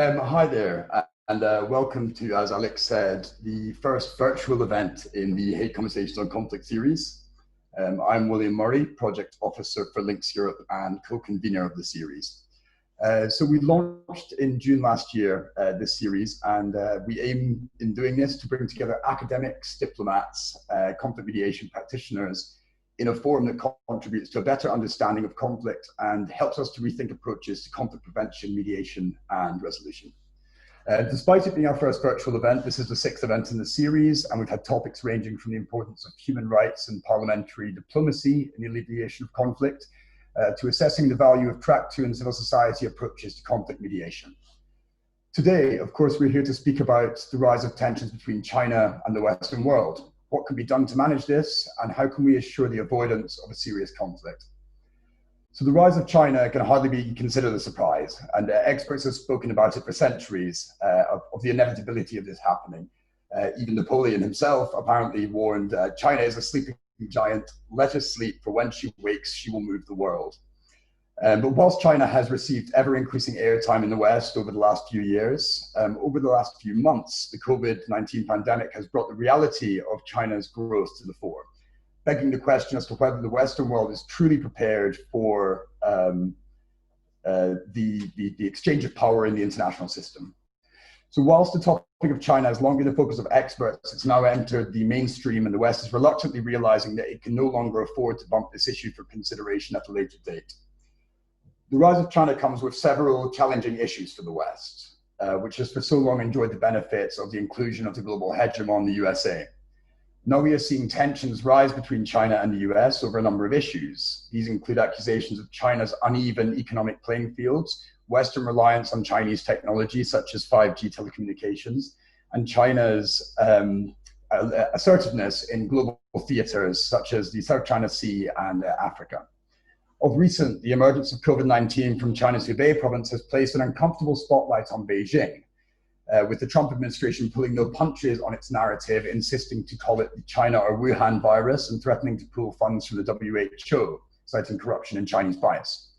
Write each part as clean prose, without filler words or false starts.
Hi there, and welcome to, as Alex said, the first virtual event in the Hague Conversations on Conflict series. I'm William Murray, Project Officer for Links Europe and co-convener of the series. So we launched in June last year, this series, and we aim in doing this to bring together academics, diplomats, conflict mediation practitioners in a forum that contributes to a better understanding of conflict and helps us to rethink approaches to conflict prevention, mediation, and resolution. Despite it being our first virtual event, this is the sixth event in the series, and we've had topics ranging from the importance of human rights and parliamentary diplomacy in the alleviation of conflict, to assessing the value of track 2 and civil society approaches to conflict mediation. Today, of course, we're here to speak about the rise of tensions between China and the Western world. What can be done to manage this, and how can we assure the avoidance of a serious conflict? So the rise of China can hardly be considered a surprise, and experts have spoken about it for centuries, of the inevitability of this happening. Even Napoleon himself apparently warned, China is a sleeping giant, let her sleep, for when she wakes, she will move the world. But whilst China has received ever-increasing airtime in the West over the last few years, over the last few months, the COVID-19 pandemic has brought the reality of China's growth to the fore, begging the question as to whether the Western world is truly prepared for the exchange of power in the international system. So whilst the topic of China has long been the focus of experts, it's now entered the mainstream, and the West is reluctantly realizing that it can no longer afford to bump this issue for consideration at a later date. The rise of China comes with several challenging issues for the West, which has for so long enjoyed the benefits of the inclusion of the global hegemon, the USA. Now we are seeing tensions rise between China and the US over a number of issues. These include accusations of China's uneven economic playing fields, Western reliance on Chinese technology such as 5G telecommunications, and China's assertiveness in global theaters such as the South China Sea and Africa. Of recent, the emergence of COVID-19 from China's Hubei province has placed an uncomfortable spotlight on Beijing, with the Trump administration pulling no punches on its narrative, insisting to call it the China or Wuhan virus and threatening to pull funds from the WHO, citing corruption and Chinese bias.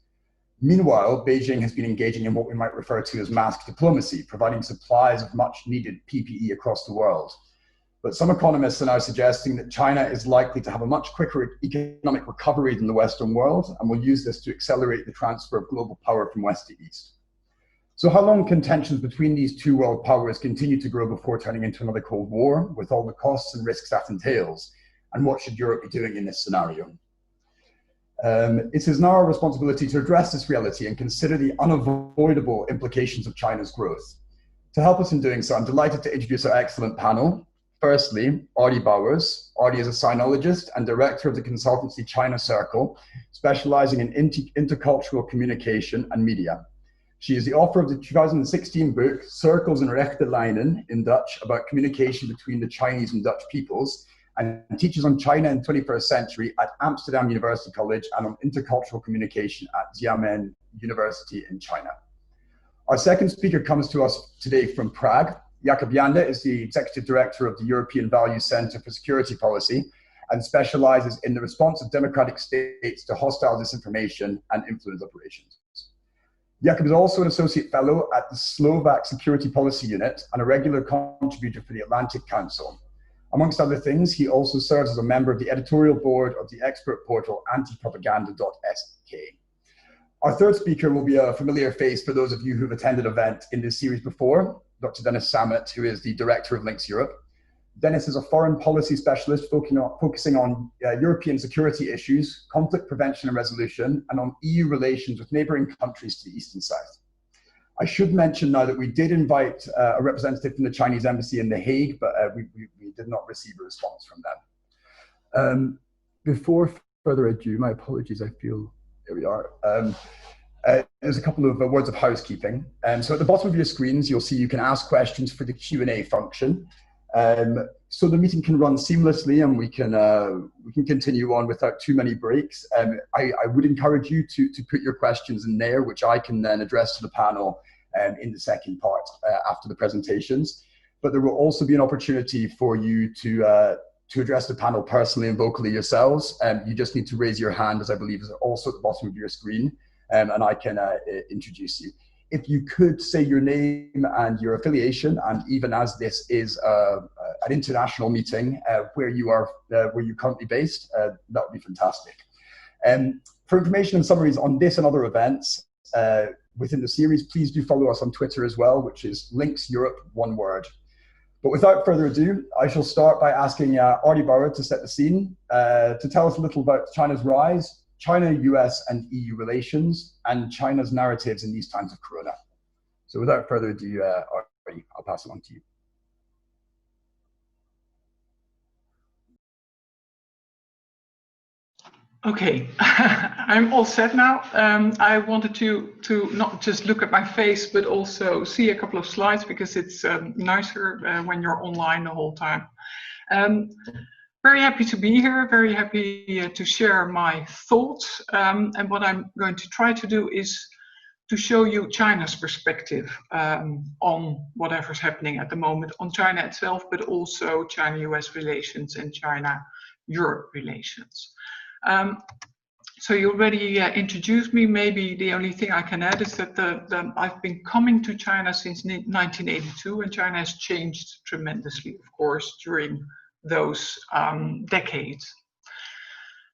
Meanwhile, Beijing has been engaging in what we might refer to as mask diplomacy, providing supplies of much needed PPE across the world. But some economists are now suggesting that China is likely to have a much quicker economic recovery than the Western world, and will use this to accelerate the transfer of global power from West to East. So how long can tensions between these two world powers continue to grow before turning into another Cold War, with all the costs and risks that entails? And what should Europe be doing in this scenario? It is now our responsibility to address this reality and consider the unavoidable implications of China's growth. To help us in doing so, I'm delighted to introduce our excellent panel. Firstly, Ardy Bowers. Ardy is a sinologist and director of the consultancy China Circle, specializing in intercultural communication and media. She is the author of the 2016 book, Cirkels en rechte lijnen, in Dutch, about communication between the Chinese and Dutch peoples, and teaches on China in the 21st century at Amsterdam University College and on intercultural communication at Xiamen University in China. Our second speaker comes to us today from Prague. Jakub Janda is the Executive Director of the European Values Center for Security Policy and specializes in the response of democratic states to hostile disinformation and influence operations. Jakub is also an Associate Fellow at the Slovak Security Policy Unit and a regular contributor for the Atlantic Council. Amongst other things, he also serves as a member of the editorial board of the expert portal antipropaganda.sk. Our third speaker will be a familiar face for those of you who've attended an event in this series before, Dr. Dennis Sammet, who is the director of Links Europe. Dennis is a foreign policy specialist focusing on European security issues, conflict prevention and resolution, and on EU relations with neighboring countries to the east and south. I should mention now that we did invite a representative from the Chinese embassy in The Hague, but we did not receive a response from them. Before further ado, my apologies, I feel, here we are. There's a couple of words of housekeeping. So at the bottom of your screens, you'll see you can ask questions for the Q&A function. So the meeting can run seamlessly and we can continue on without too many breaks. I would encourage you to put your questions in there, which I can then address to the panel in the second part after the presentations. But there will also be an opportunity for you to address the panel personally and vocally yourselves. You just need to raise your hand, as I believe is also at the bottom of your screen, and I can introduce you. if you could say your name and your affiliation, and even as this is an international meeting, where you're currently based, that would be fantastic. For information and summaries on this and other events within the series, please do follow us on Twitter as well, which is Links Europe, one word. But without further ado, I shall start by asking Artie Bauer to set the scene, to tell us a little about China's rise, China, US, and EU relations, and China's narratives in these times of Corona. So without further ado, Artie, I'll pass it on to you. Okay, I'm all set now. I wanted to not just look at my face, but also see a couple of slides, because it's nicer when you're online the whole time. Very happy to be here, very happy to share my thoughts. And what I'm going to try to do is to show you China's perspective on whatever's happening at the moment, on China itself, but also China-US relations and China-Europe relations. So you already introduced me. Maybe the only thing I can add is that I've been coming to China since 1982, and China has changed tremendously, of course, during those decades.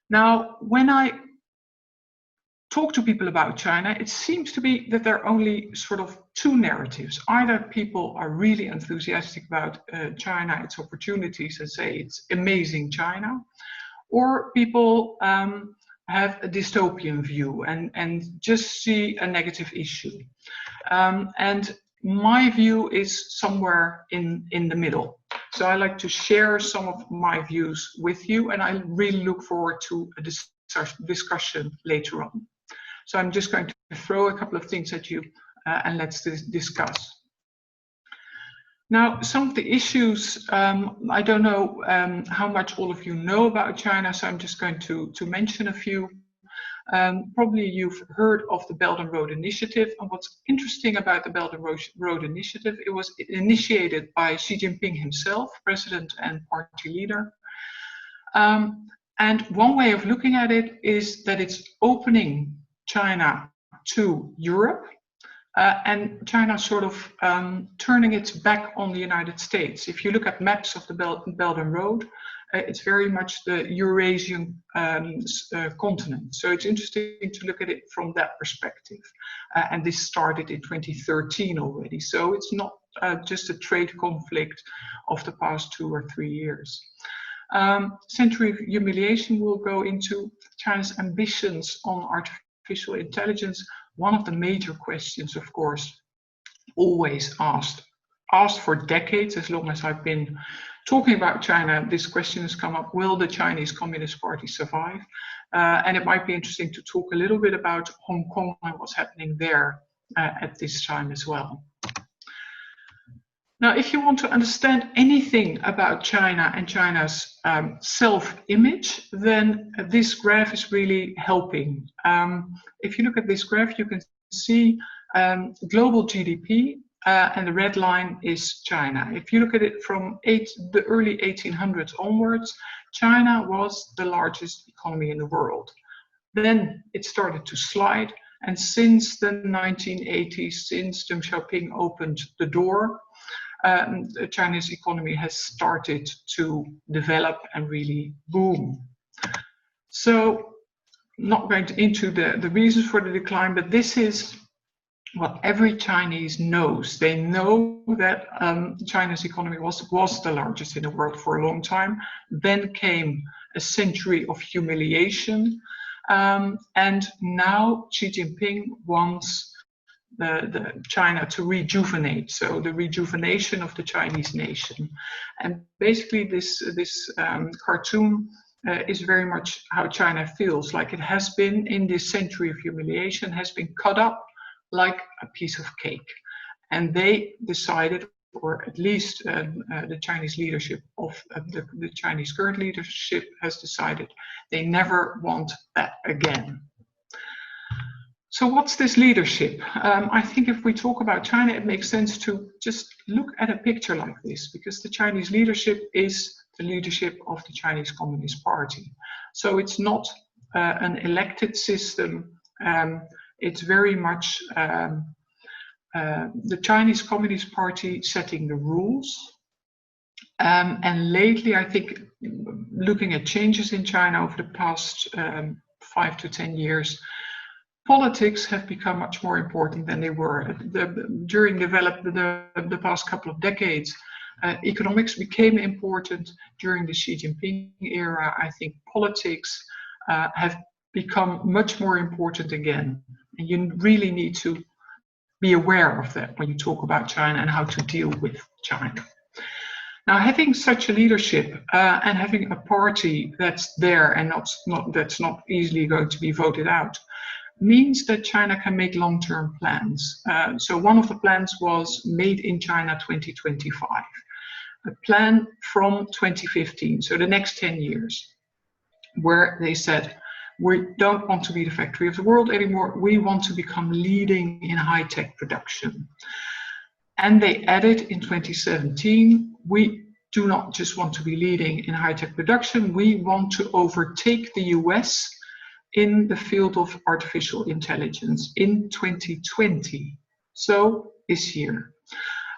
Now, when I talk to people about China, it seems to be that there are only sort of two narratives. Either people are really enthusiastic about China, its opportunities, and say it's amazing China, or people have a dystopian view and just see a negative issue. And my view is somewhere in the middle. So I like to share some of my views with you, and I really look forward to a discussion later on. So I'm just going to throw a couple of things at you and let's discuss. Now, some of the issues, I don't know how much all of you know about China, so I'm just going to mention a few. Probably you've heard of the Belt and Road Initiative, and what's interesting about the Belt and Road Initiative, it was initiated by Xi Jinping himself, president and party leader. And one way of looking at it is that it's opening China to Europe, and China sort of turning its back on the United States. If you look at maps of the Belt and Road, it's very much the Eurasian continent. So it's interesting to look at it from that perspective. And this started in 2013 already. So it's not just a trade conflict of the past 2 or 3 years. Century of humiliation will go into China's ambitions on artificial intelligence. One of the major questions, of course, always asked for decades, as long as I've been talking about China, this question has come up: will the Chinese Communist Party survive? And it might be interesting to talk a little bit about Hong Kong and what's happening there at this time as well. Now, if you want to understand anything about China and China's self-image, then this graph is really helping. If you look at this graph, you can see global GDP, and the red line is China. If you look at it from the early 1800s onwards, China was the largest economy in the world. Then it started to slide, and since the 1980s, since Deng Xiaoping opened the door, the Chinese economy has started to develop and really boom. So, not going into the reasons for the decline, but this is what every Chinese knows. They know that China's economy was the largest in the world for a long time. Then came a century of humiliation, and now Xi Jinping wants the China to rejuvenate, so the rejuvenation of the Chinese nation. And basically this cartoon is very much how China feels, like it has been in this century of humiliation, has been cut up like a piece of cake. And they decided, or at least the Chinese leadership of the Chinese current leadership has decided, they never want that again. So what's this leadership? I think if we talk about China, it makes sense to just look at a picture like this, because the Chinese leadership is the leadership of the Chinese Communist Party. So it's not an elected system. It's very much the Chinese Communist Party setting the rules. And lately, I think, looking at changes in China over the past 5 to 10 years, politics have become much more important than they were. During the past couple of decades, economics became important. During the Xi Jinping era, I think politics have become much more important again. And you really need to be aware of that when you talk about China and how to deal with China. Now, having such a leadership and having a party that's there and that's not easily going to be voted out means that China can make long-term plans. So one of the plans was Made in China 2025, a plan from 2015, so the next 10 years, where they said, we don't want to be the factory of the world anymore, we want to become leading in high-tech production. And they added in 2017, we do not just want to be leading in high-tech production, we want to overtake the US in the field of artificial intelligence in 2020, so this year.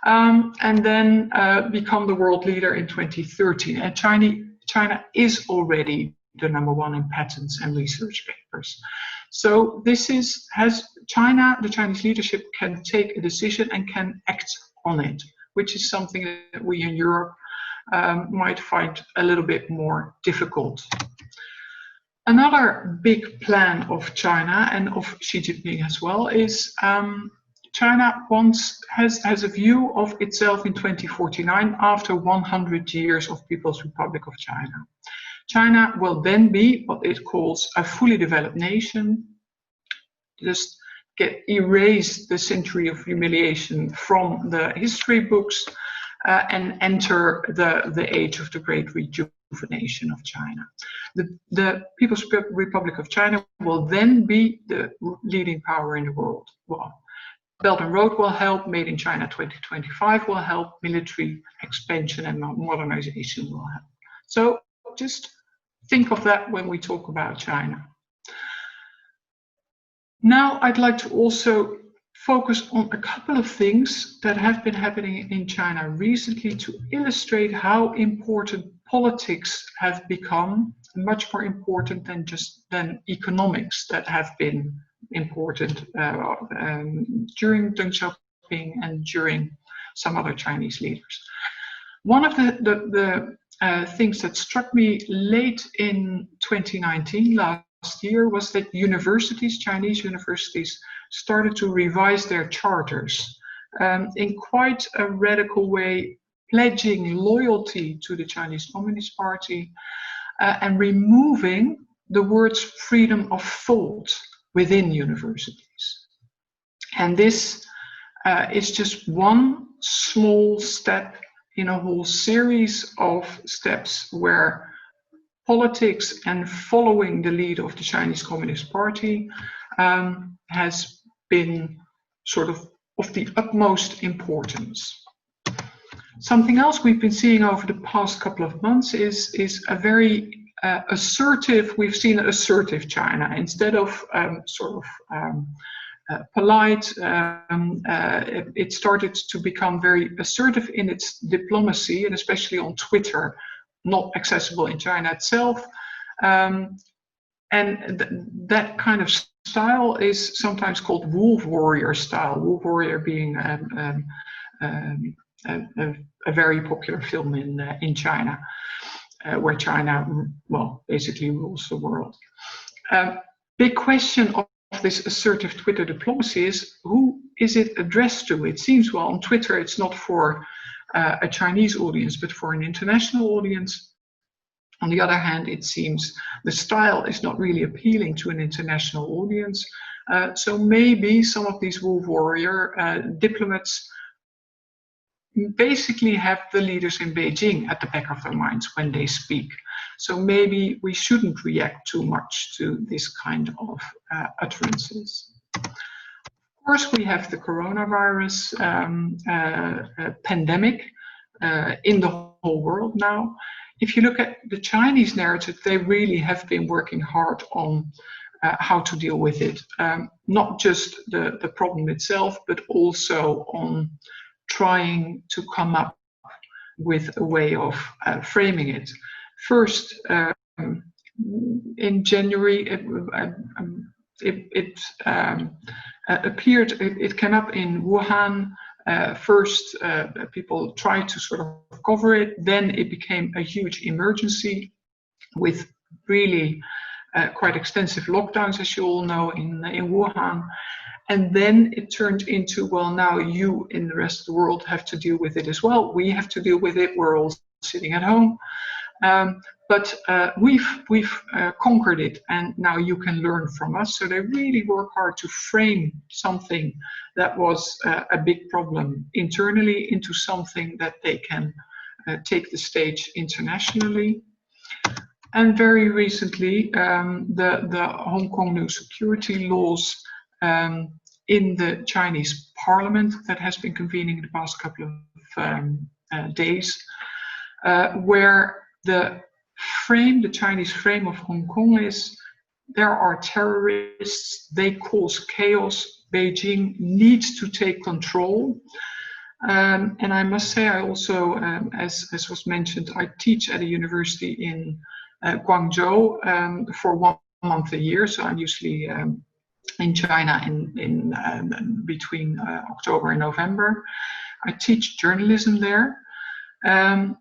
And then become the world leader in 2030. And China is already the #1 in patents and research papers. So this has China, the Chinese leadership can take a decision and can act on it, which is something that we in Europe might find a little bit more difficult. Another big plan of China and of Xi Jinping as well is China has a view of itself in 2049 after 100 years of People's Republic of China. China will then be what it calls a fully developed nation, just erase the century of humiliation from the history books and enter the age of the great rejuvenation of China. The People's Republic of China will then be the leading power in the world. Well, Belt and Road will help, Made in China 2025 will help, military expansion and modernization will help. So just think of that when we talk about China. Now I'd like to also focus on a couple of things that have been happening in China recently to illustrate how important politics have become, much more important than economics that have been important during Deng Xiaoping and during some other Chinese leaders. One of the things that struck me late in 2019, last year, was that Chinese universities, started to revise their charters in quite a radical way, pledging loyalty to the Chinese Communist Party and removing the words freedom of thought within universities. And this is just one small step in a whole series of steps where politics and following the lead of the Chinese Communist Party has been sort of the utmost importance. Something else we've been seeing over the past couple of months is a very assertive, we've seen an assertive China. Instead of polite, it started to become very assertive in its diplomacy, and especially on Twitter, not accessible in China itself. And that kind of style is sometimes called wolf warrior style, wolf warrior being a very popular film in China, where China, well, basically rules the world. Big question of this assertive Twitter diplomacy is, who is it addressed to? It seems, well, on Twitter it's not for a Chinese audience, but for an international audience. On the other hand, it seems the style is not really appealing to an international audience. So maybe some of these wolf warrior diplomats basically have the leaders in Beijing at the back of their minds when they speak. So maybe we shouldn't react too much to this kind of utterances. Of course, we have the coronavirus pandemic in the whole world now. If you look at the Chinese narrative, they really have been working hard on how to deal with it. Not just the problem itself, but also on trying to come up with a way of framing it. First, in January, it appeared, it came up in Wuhan. First, people tried to sort of cover it. Then it became a huge emergency with really quite extensive lockdowns, as you all know, in Wuhan. And then it turned into, well, now you in the rest of the world have to deal with it as well. We have to deal with it. We're all sitting at home. But we've conquered it, and now you can learn from us. So they really work hard to frame something that was a big problem internally into something that they can take the stage internationally. And very recently, the Hong Kong new security laws in the Chinese parliament that has been convening in the past couple of days, where the Chinese frame of Hong Kong is, there are terrorists, they cause chaos, Beijing needs to take control. And I must say, I also, as was mentioned, I teach at a university in Guangzhou for 1 month a year, so I'm usually in China in between October and November. I teach journalism there, and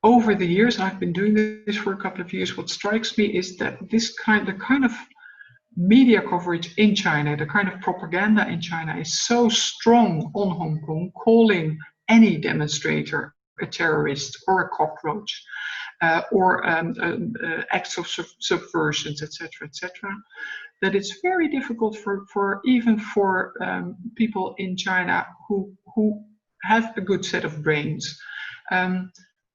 over the years, I've been doing this for a couple of years, what strikes me is that the kind of media coverage in China, the kind of propaganda in China is so strong on Hong Kong, calling any demonstrator a terrorist or a cockroach, or acts of subversions, etc., that it's very difficult for people in China who have a good set of brains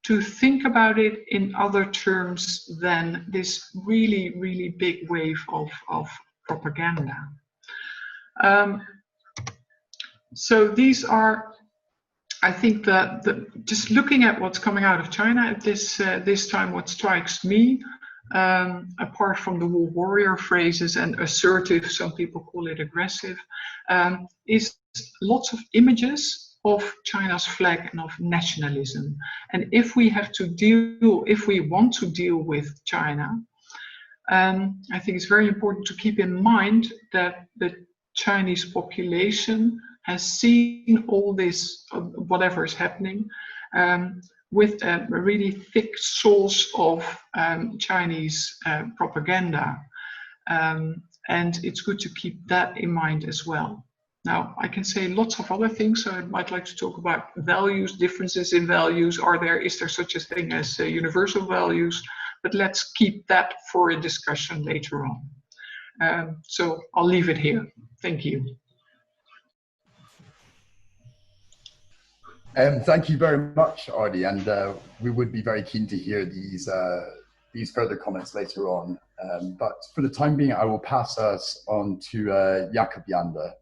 to think about it in other terms than this really, really big wave of propaganda. So these are, I think, just looking at what's coming out of China at this time, what strikes me, apart from the war warrior phrases and assertive, some people call it aggressive, is lots of images of China's flag and of nationalism. And if we want to deal with China, I think it's very important to keep in mind that the Chinese population has seen all this, whatever is happening, with a really thick source of Chinese propaganda. And it's good to keep that in mind as well. Now, I can say lots of other things, so I might like to talk about values, differences in values. Is there such a thing as universal values? But let's keep that for a discussion later on. So I'll leave it here. Thank you. Thank you very much, Ardy, and we would be very keen to hear these further comments later on. But for the time being, I will pass us on to Jakob Jander.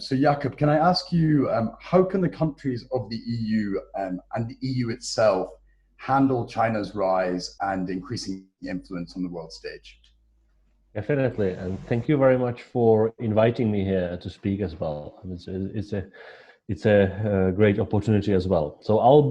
So Jakob, can I ask you, how can the countries of the EU and the EU itself handle China's rise and increasing influence on the world stage? Definitely, and thank you very much for inviting me here to speak as well. It's a great opportunity as well. So I'll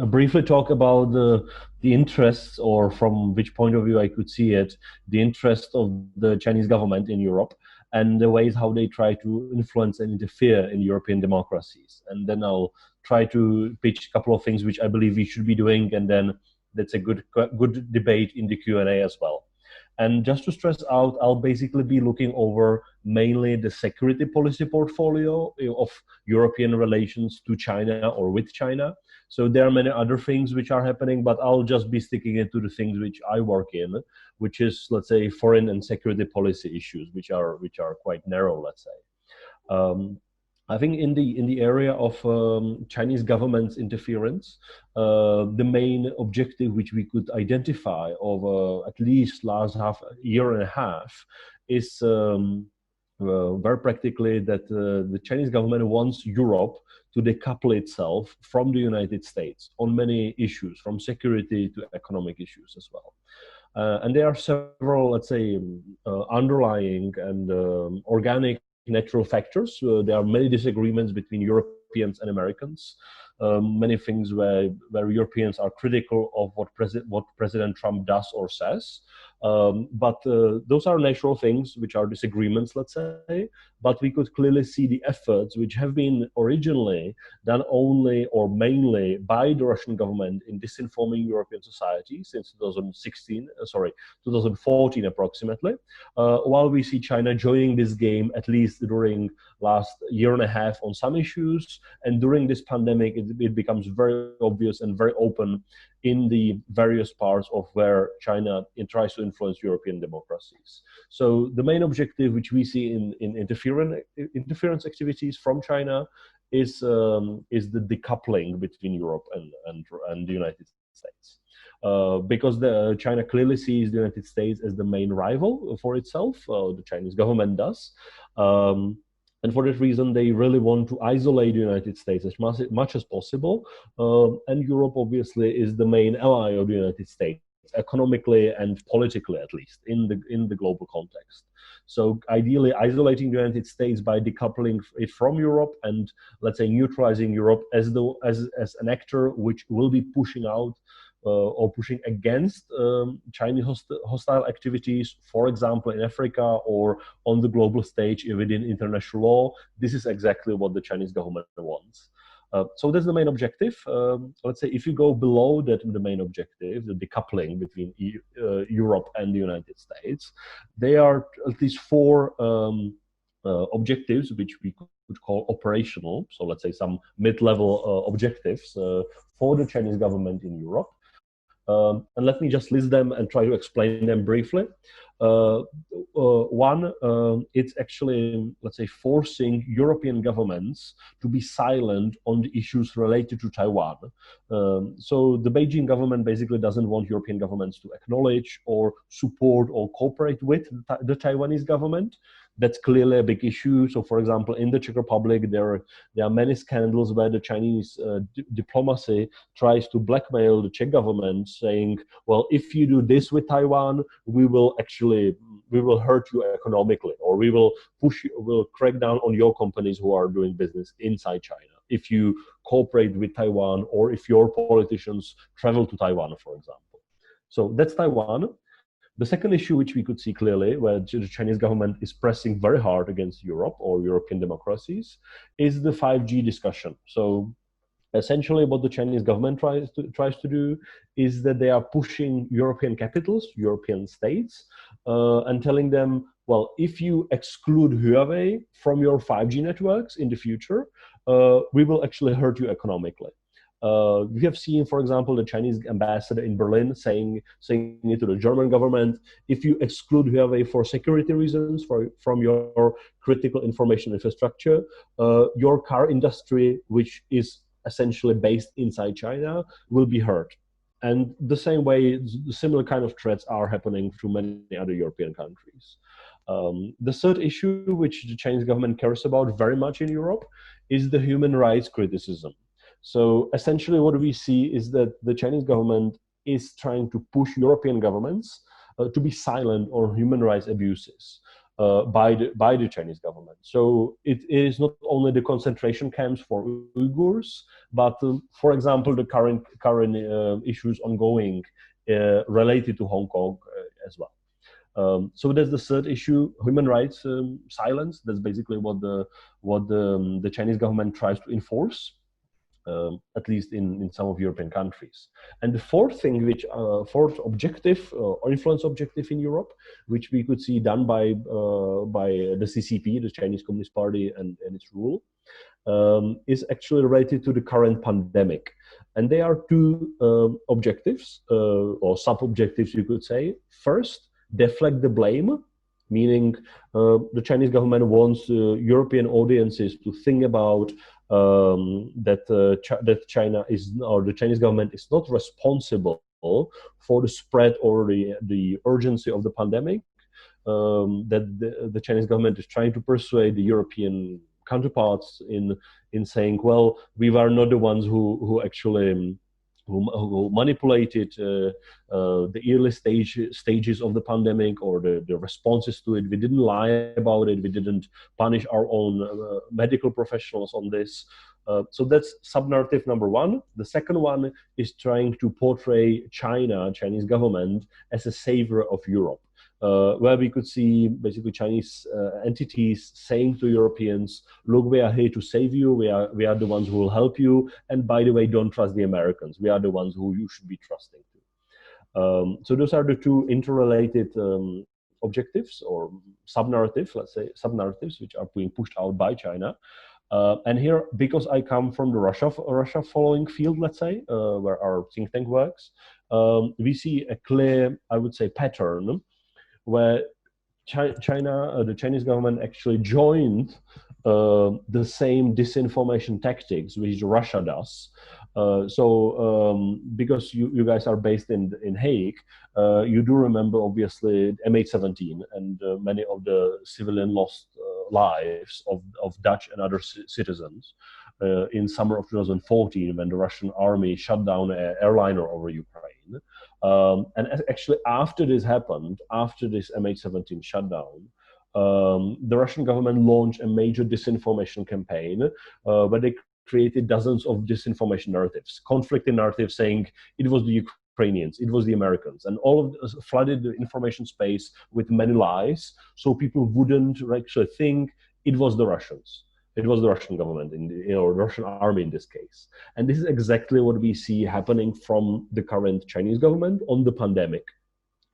briefly talk about the interests, or from which point of view I could see it, the interest of the Chinese government in Europe, and the ways how they try to influence and interfere in European democracies. And then I'll try to pitch a couple of things which I believe we should be doing, and then that's a good debate in the Q&A as well. And just to stress out, I'll basically be looking over mainly the security policy portfolio of European relations to China or with China. So there are many other things which are happening, but I'll just be sticking into the things which I work in, which is, let's say, foreign and security policy issues, which are quite narrow, let's say. I think in the area of Chinese government's interference, the main objective which we could identify over at least last year and a half is very practically that the Chinese government wants Europe to decouple itself from the United States on many issues, from security to economic issues as well. And there are several, let's say, underlying and organic natural factors. There are many disagreements between Europeans and Americans. Many things where Europeans are critical of what President Trump does or says. But those are natural things which are disagreements, let's say. But we could clearly see the efforts which have been originally done only or mainly by the Russian government in disinforming European society since 2014 approximately, while we see China joining this game at least during last year and a half on some issues, and during this pandemic it becomes very obvious and very open in the various parts of where China tries to influence European democracies. So the main objective which we see in interference activities from China is the decoupling between Europe and the United States. Because China clearly sees the United States as the main rival for itself, the Chinese government does. And for that reason, they really want to isolate the United States as much as possible. And Europe obviously is the main ally of the United States, economically and politically, at least in the global context. So ideally, isolating the United States by decoupling it from Europe and, let's say, neutralizing Europe as an actor which will be pushing out or pushing against Chinese hostile activities, for example, in Africa or on the global stage within international law. This is exactly what the Chinese government wants. So that's the main objective. Let's say if you go below that, the main objective, the decoupling between Europe and the United States, there are at least four objectives which we could call operational. So let's say some mid-level objectives for the Chinese government in Europe. And let me just list them and try to explain them briefly. One, it's actually, let's say, forcing European governments to be silent on the issues related to Taiwan. So the Beijing government basically doesn't want European governments to acknowledge or support or cooperate with the Taiwanese government. That's clearly a big issue. So, for example, in the Czech Republic, there are many scandals where the Chinese diplomacy tries to blackmail the Czech government, saying, well, if you do this with Taiwan, we will hurt you economically, or we'll crack down on your companies who are doing business inside China if you cooperate with Taiwan, or if your politicians travel to Taiwan, for example. So that's Taiwan. The second issue, which we could see clearly, where the Chinese government is pressing very hard against Europe or European democracies, is the 5G discussion. So essentially what the Chinese government tries to do is that they are pushing European capitals, European states, and telling them, well, if you exclude Huawei from your 5G networks in the future, we will actually hurt you economically. We have seen, for example, the Chinese ambassador in Berlin saying it to the German government: if you exclude Huawei for security reasons from your critical information infrastructure, your car industry, which is essentially based inside China, will be hurt. And the same way, similar kind of threats are happening to many other European countries. The third issue, which the Chinese government cares about very much in Europe, is the human rights criticism. So essentially what we see is that the Chinese government is trying to push European governments to be silent on human rights abuses by the Chinese government. So it is not only the concentration camps for Uyghurs, but for example, the current issues ongoing related to Hong Kong as well. So that's the third issue: human rights silence. That's basically what the Chinese government tries to enforce. At least in some of European countries. And the fourth thing, fourth objective or influence objective in Europe, which we could see done by the CCP, the Chinese Communist Party, and its rule, is actually related to the current pandemic. And there are two objectives, or sub-objectives, you could say. First, deflect the blame, meaning the Chinese government wants European audiences to think about that China is, or the Chinese government is not responsible for the spread or the urgency of the pandemic. That the Chinese government is trying to persuade the European counterparts in saying, well, we are not the ones who actually who manipulated the early stages of the pandemic or the responses to it. We didn't lie about it. We didn't punish our own medical professionals on this. So that's sub-narrative number one. The second one is trying to portray Chinese government as a savior of Europe. Where we could see basically Chinese entities saying to Europeans, look, we are here to save you, we are the ones who will help you, and by the way, don't trust the Americans, we are the ones who you should be trusting to. So those are the two interrelated objectives or sub-narratives, let's say, sub-narratives, which are being pushed out by China. And here, because I come from the Russia following field, let's say, where our think tank works, we see a clear, I would say, pattern where China, the Chinese government actually joined the same disinformation tactics which Russia does. Because you guys are based in Hague, you do remember obviously MH17 and many of the civilian lost lives of Dutch and other citizens in summer of 2014 when the Russian army shut down an airliner over Ukraine. And actually after this happened, after this MH17 shutdown, the Russian government launched a major disinformation campaign where they created dozens of disinformation narratives, conflicting narratives saying it was the Ukrainians, it was the Americans, and all of this flooded the information space with many lies, so people wouldn't actually think it was the Russians. It was the Russian government, or Russian army in this case. And this is exactly what we see happening from the current Chinese government on the pandemic.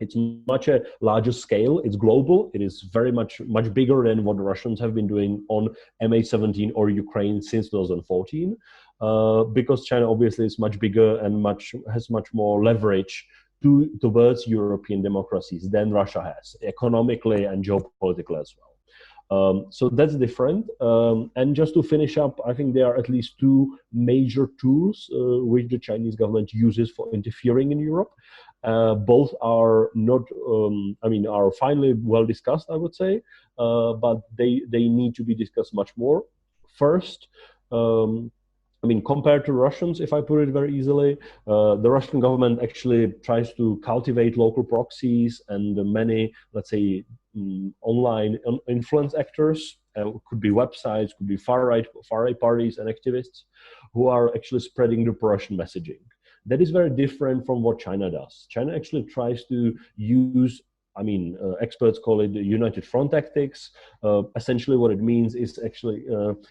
It's much a larger scale, it's global, it is very much bigger than what the Russians have been doing on MH17 or Ukraine since 2014, because China obviously is much bigger and has much more leverage towards European democracies than Russia has, economically and geopolitically as well. So that's different. And just to finish up, I think there are at least two major tools which the Chinese government uses for interfering in Europe. Both are not, are finally well discussed, I would say, but they need to be discussed much more. First, compared to Russians, if I put it very easily, the Russian government actually tries to cultivate local proxies and many, let's say, online influence actors, could be websites, could be far right parties and activists who are actually spreading the pro-Russian messaging. That is very different from what China does. China actually tries to use, experts call it the United Front tactics. Essentially what it means is actually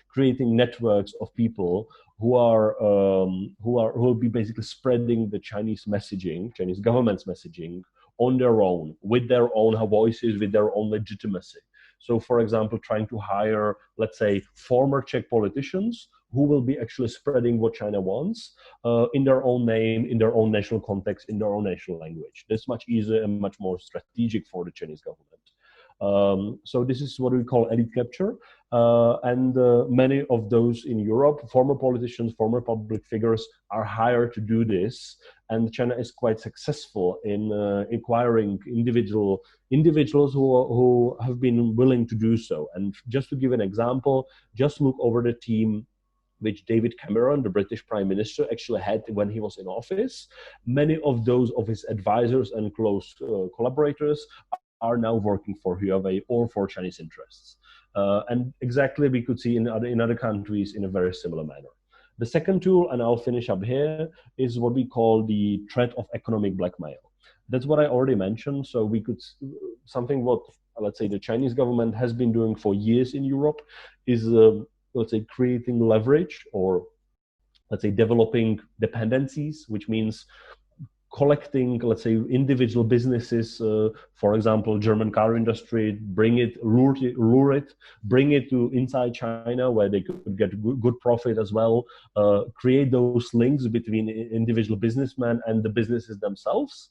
creating networks of people who will be basically spreading the Chinese messaging, Chinese government's messaging on their own, with their own voices, with their own legitimacy. So for example, trying to hire, let's say, former Czech politicians who will be actually spreading what China wants in their own name, in their own national context, in their own national language. That's much easier and much more strategic for the Chinese government. So this is what we call elite capture. And many of those in Europe, former politicians, former public figures are hired to do this. And China is quite successful in acquiring individuals who have been willing to do so. And just to give an example, just look over the team which David Cameron, the British Prime Minister, actually had when he was in office. Many of those of his advisors and close collaborators are now working for Huawei or for Chinese interests. And exactly we could see in other countries in a very similar manner. The second tool, and I'll finish up here, is what we call the threat of economic blackmail. That's what I already mentioned. So we could, something what, let's say, the Chinese government has been doing for years in Europe is, let's say, creating leverage or, let's say, developing dependencies, which means collecting, let's say, individual businesses, for example, German car industry, lure it, bring it to inside China where they could get good profit as well, create those links between individual businessmen and the businesses themselves,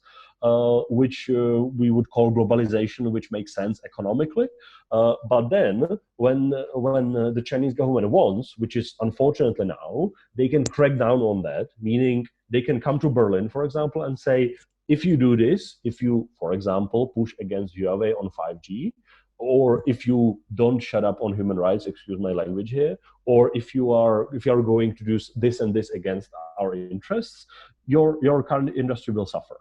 which we would call globalization, which makes sense economically. But then when the Chinese government wants, which is unfortunately now, they can crack down on that, meaning they can come to Berlin, for example, and say, if you do this, if you, for example, push against Huawei on 5G, or if you don't shut up on human rights, excuse my language here, or if you are going to do this and this against our your interests, your current industry will suffer.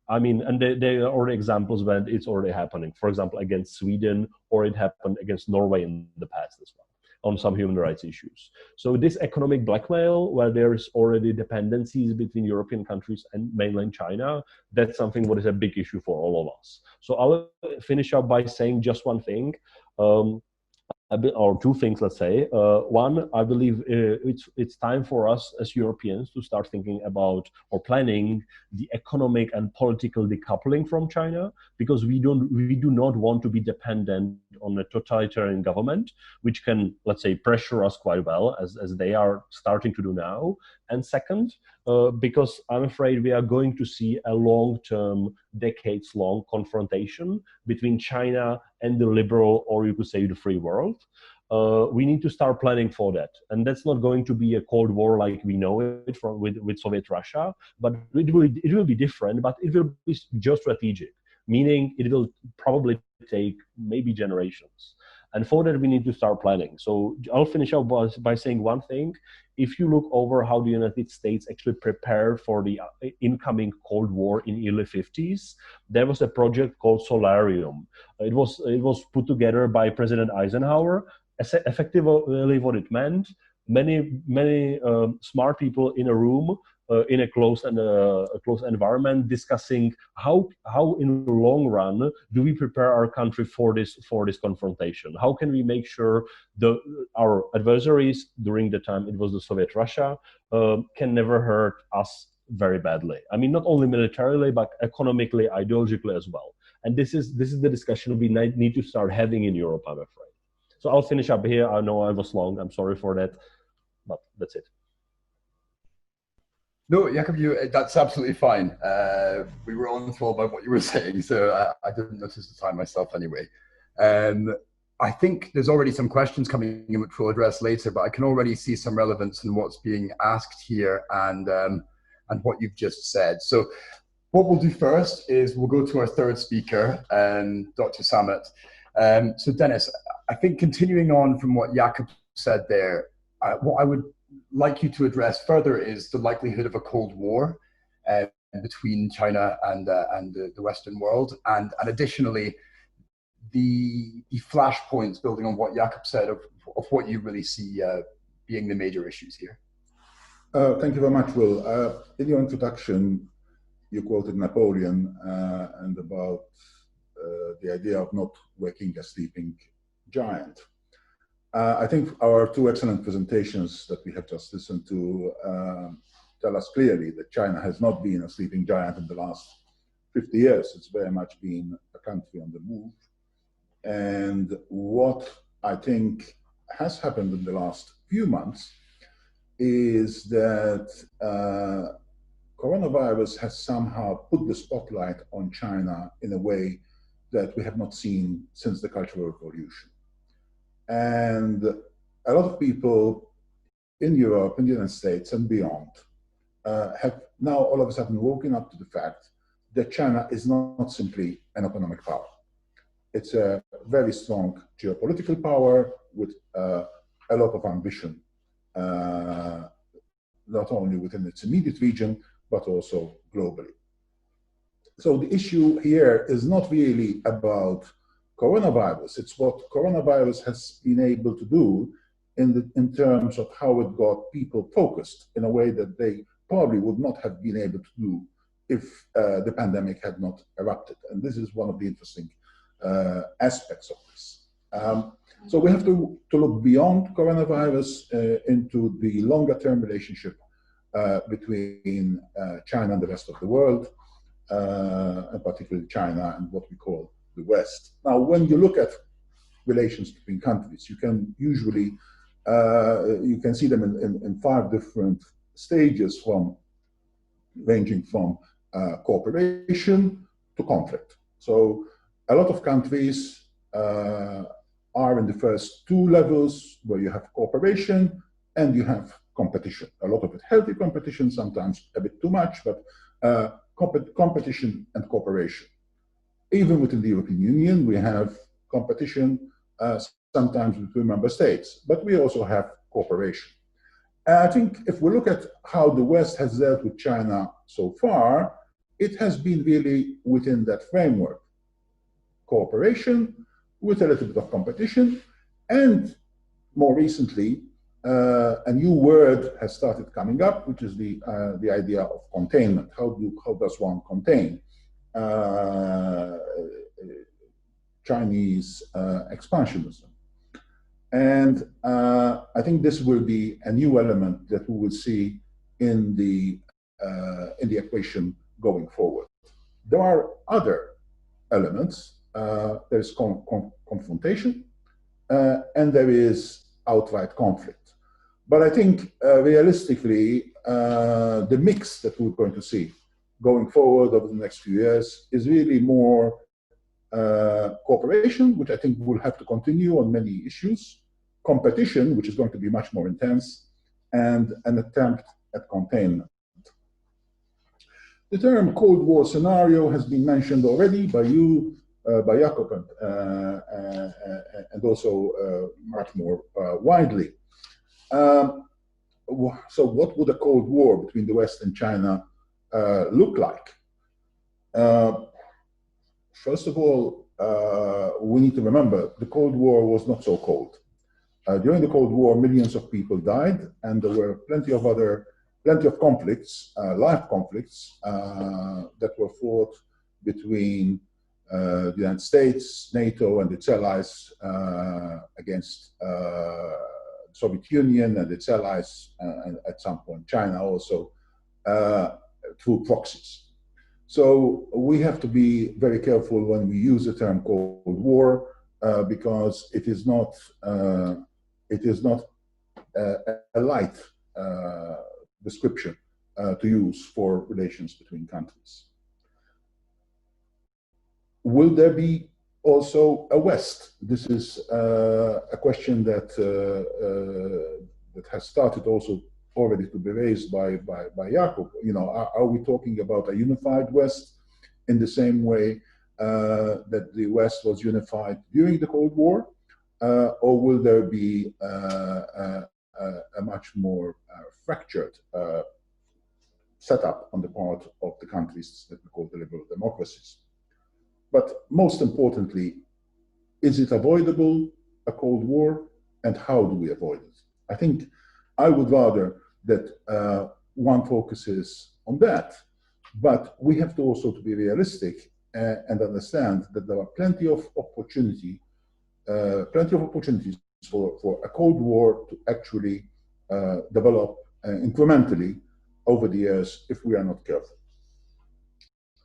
I mean, and there are already examples when it's already happening. For example, against Sweden, or it happened against Norway in the past as well, on some human rights issues. So this economic blackmail, where there's already dependencies between European countries and mainland China, that's something what is a big issue for all of us. So I'll finish up by saying just one thing. Or two things, let's say. One, I believe it's time for us as Europeans to start thinking about or planning the economic and political decoupling from China, because we do not want to be dependent on a totalitarian government, which can, let's say, pressure us quite well, as they are starting to do now. And second, because I'm afraid we are going to see a long-term, decades-long confrontation between China and the liberal, or you could say the free world. We need to start planning for that. And that's not going to be a Cold War like we know it with Soviet Russia, but it will be different, but it will be geostrategic, meaning it will probably take maybe generations. And for that, we need to start planning. So I'll finish up by saying one thing. If you look over how the United States actually prepared for the incoming Cold War in the early 50s, there was a project called Solarium. It was put together by President Eisenhower. Effectively, what it meant, many smart people in a room, in a closed environment, discussing how in the long run do we prepare our country for this confrontation? How can we make sure our adversaries, during the time it was the Soviet Russia, can never hurt us very badly? I mean, not only militarily, but economically, ideologically as well. And this is the discussion we need to start having in Europe, I'm afraid. So I'll finish up here. I know I was long. I'm sorry for that, but that's it. No, Jakob, that's absolutely fine. We were all enthralled by what you were saying, so I didn't notice the time myself anyway. I think there's already some questions coming in which we'll address later, but I can already see some relevance in what's being asked here and what you've just said. So what we'll do first is we'll go to our third speaker, Dr. Samet. So Dennis, I think continuing on from what Jakob said there, what I would like you to address further is the likelihood of a Cold War between China and the Western world, and additionally the flashpoints building on what Jakob said of what you really see being the major issues here. Thank you very much, Will. In your introduction, you quoted Napoleon and about the idea of not waking a sleeping giant. I think our two excellent presentations that we have just listened to tell us clearly that China has not been a sleeping giant in the last 50 years. It's very much been a country on the move. And what I think has happened in the last few months is that coronavirus has somehow put the spotlight on China in a way that we have not seen since the Cultural Revolution. And a lot of people in Europe, in the United States and beyond have now all of a sudden woken up to the fact that China is not simply an economic power. It's a very strong geopolitical power with a lot of ambition, not only within its immediate region, but also globally. So the issue here is not really about coronavirus. It's what coronavirus has been able to do in terms of how it got people focused in a way that they probably would not have been able to do if the pandemic had not erupted. And this is one of the interesting aspects of this. So we have to look beyond coronavirus into the longer term relationship between China and the rest of the world, and particularly China and what we call the West. Now, when you look at relations between countries, you can usually you can see them in 5 different stages, ranging from cooperation to conflict. So a lot of countries are in the first 2 levels where you have cooperation and you have competition. A lot of it healthy competition, sometimes a bit too much, but competition and cooperation. Even within the European Union, we have competition sometimes between member states, but we also have cooperation. I think if we look at how the West has dealt with China so far, it has been really within that framework. Cooperation with a little bit of competition, and more recently, a new word has started coming up, which is the idea of containment. How does one contain Chinese expansionism? And I think this will be a new element that we will see in the equation going forward. There are other elements. There's confrontation, and there is outright conflict. But I think realistically, the mix that we're going to see going forward over the next few years is really more cooperation, which I think will have to continue on many issues, competition, which is going to be much more intense, and an attempt at containment. The term Cold War scenario has been mentioned already by you, by Jakob, and also much more widely. So what would a Cold War between the West and China look like? First of all, we need to remember the Cold War was not so cold. During the Cold War, millions of people died, and there were plenty of conflicts, live conflicts, that were fought between the United States, NATO, and its allies against the Soviet Union and its allies, and at some point China also, through proxies. So we have to be very careful when we use the term Cold War, because it is not a light description to use for relations between countries. Will there be also a West? This is a question that has started also already to be raised by Jakob. You know, are we talking about a unified West in the same way that the West was unified during the Cold War, or will there be a much more fractured setup on the part of the countries that we call the liberal democracies? But most importantly, is it avoidable, a Cold War, and how do we avoid it? I think I would rather that one focuses on that, but we have to also to be realistic and understand that there are plenty of opportunities for a Cold War to actually develop incrementally over the years if we are not careful.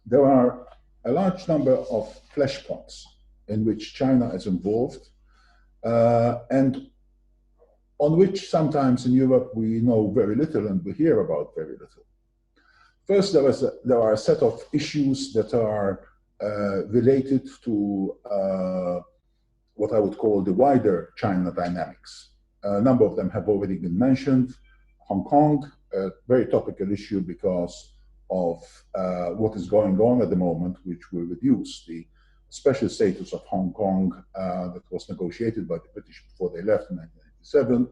There are a large number of flashpoints in which China is involved, and on which sometimes in Europe we know very little and we hear about very little. First, there are a set of issues that are related to what I would call the wider China dynamics. A number of them have already been mentioned. Hong Kong, a very topical issue because of what is going on at the moment, which will reduce the special status of Hong Kong that was negotiated by the British before they left in 1997,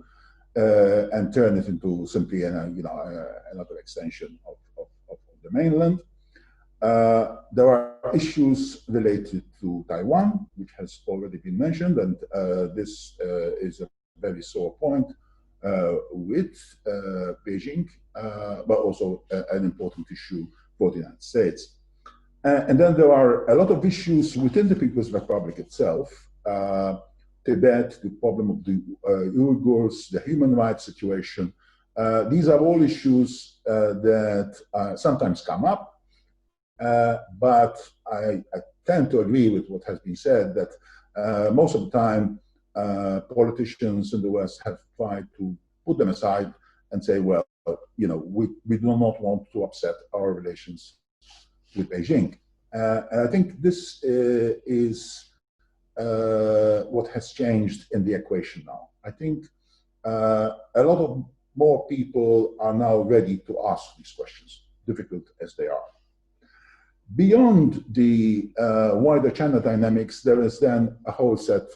and turn it into simply another extension of the mainland. There are issues related to Taiwan, which has already been mentioned, and this is a very sore point with Beijing, but also an important issue for the United States. And then there are a lot of issues within the People's Republic itself. Tibet, the problem of the Uyghurs, the human rights situation. These are all issues that sometimes come up, but I tend to agree with what has been said, that most of the time politicians in the West have tried to put them aside and say, well, you know, we do not want to upset our relations with Beijing. And I think this is what has changed in the equation now. I think a lot of more people are now ready to ask these questions, difficult as they are. Beyond the wider China dynamics, there is then a whole set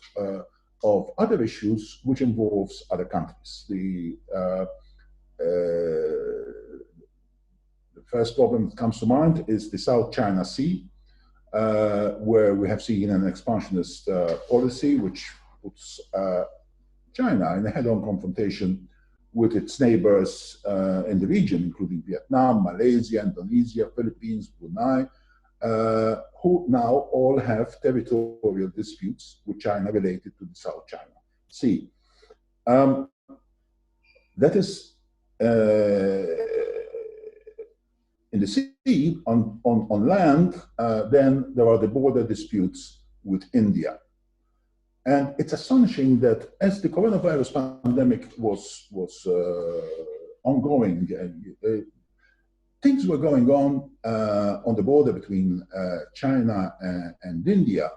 of other issues which involves other countries. the first problem that comes to mind is the South China Sea, where we have seen an expansionist policy which puts China in a head-on confrontation with its neighbors in the region, including Vietnam, Malaysia, Indonesia, Philippines, Brunei, who now all have territorial disputes with China related to the South China Sea. That is in the sea. On land, then there are the border disputes with India. And it's astonishing that as the coronavirus pandemic was ongoing, things were going on the border between China and India.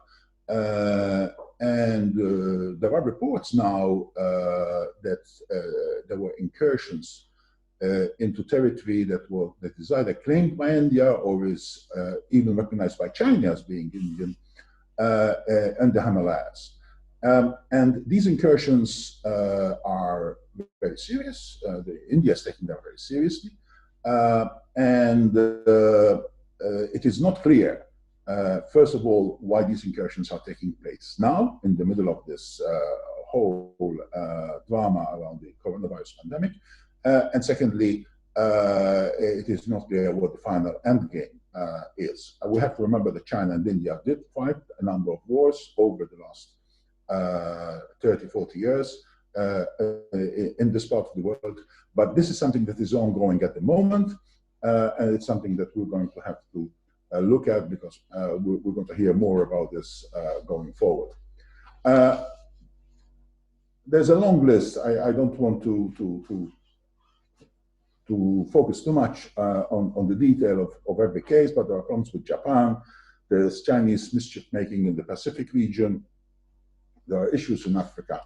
And there are reports now that there were incursions into territory that is either claimed by India or is even recognized by China as being Indian, and the Himalayas. And these incursions are very serious. India is taking them very seriously. And it is not clear, first of all, why these incursions are taking place now in the middle of this whole drama around the coronavirus pandemic. And secondly, it is not clear what the final end game is. We have to remember that China and India did fight a number of wars over the last 30, 40 years in this part of the world. But this is something that is ongoing at the moment, and it's something that we're going to have to look at, because we're going to hear more about this going forward. There's a long list. I don't want to focus too much on the detail of every case, but there are problems with Japan. There's Chinese mischief making in the Pacific region. There are issues in Africa.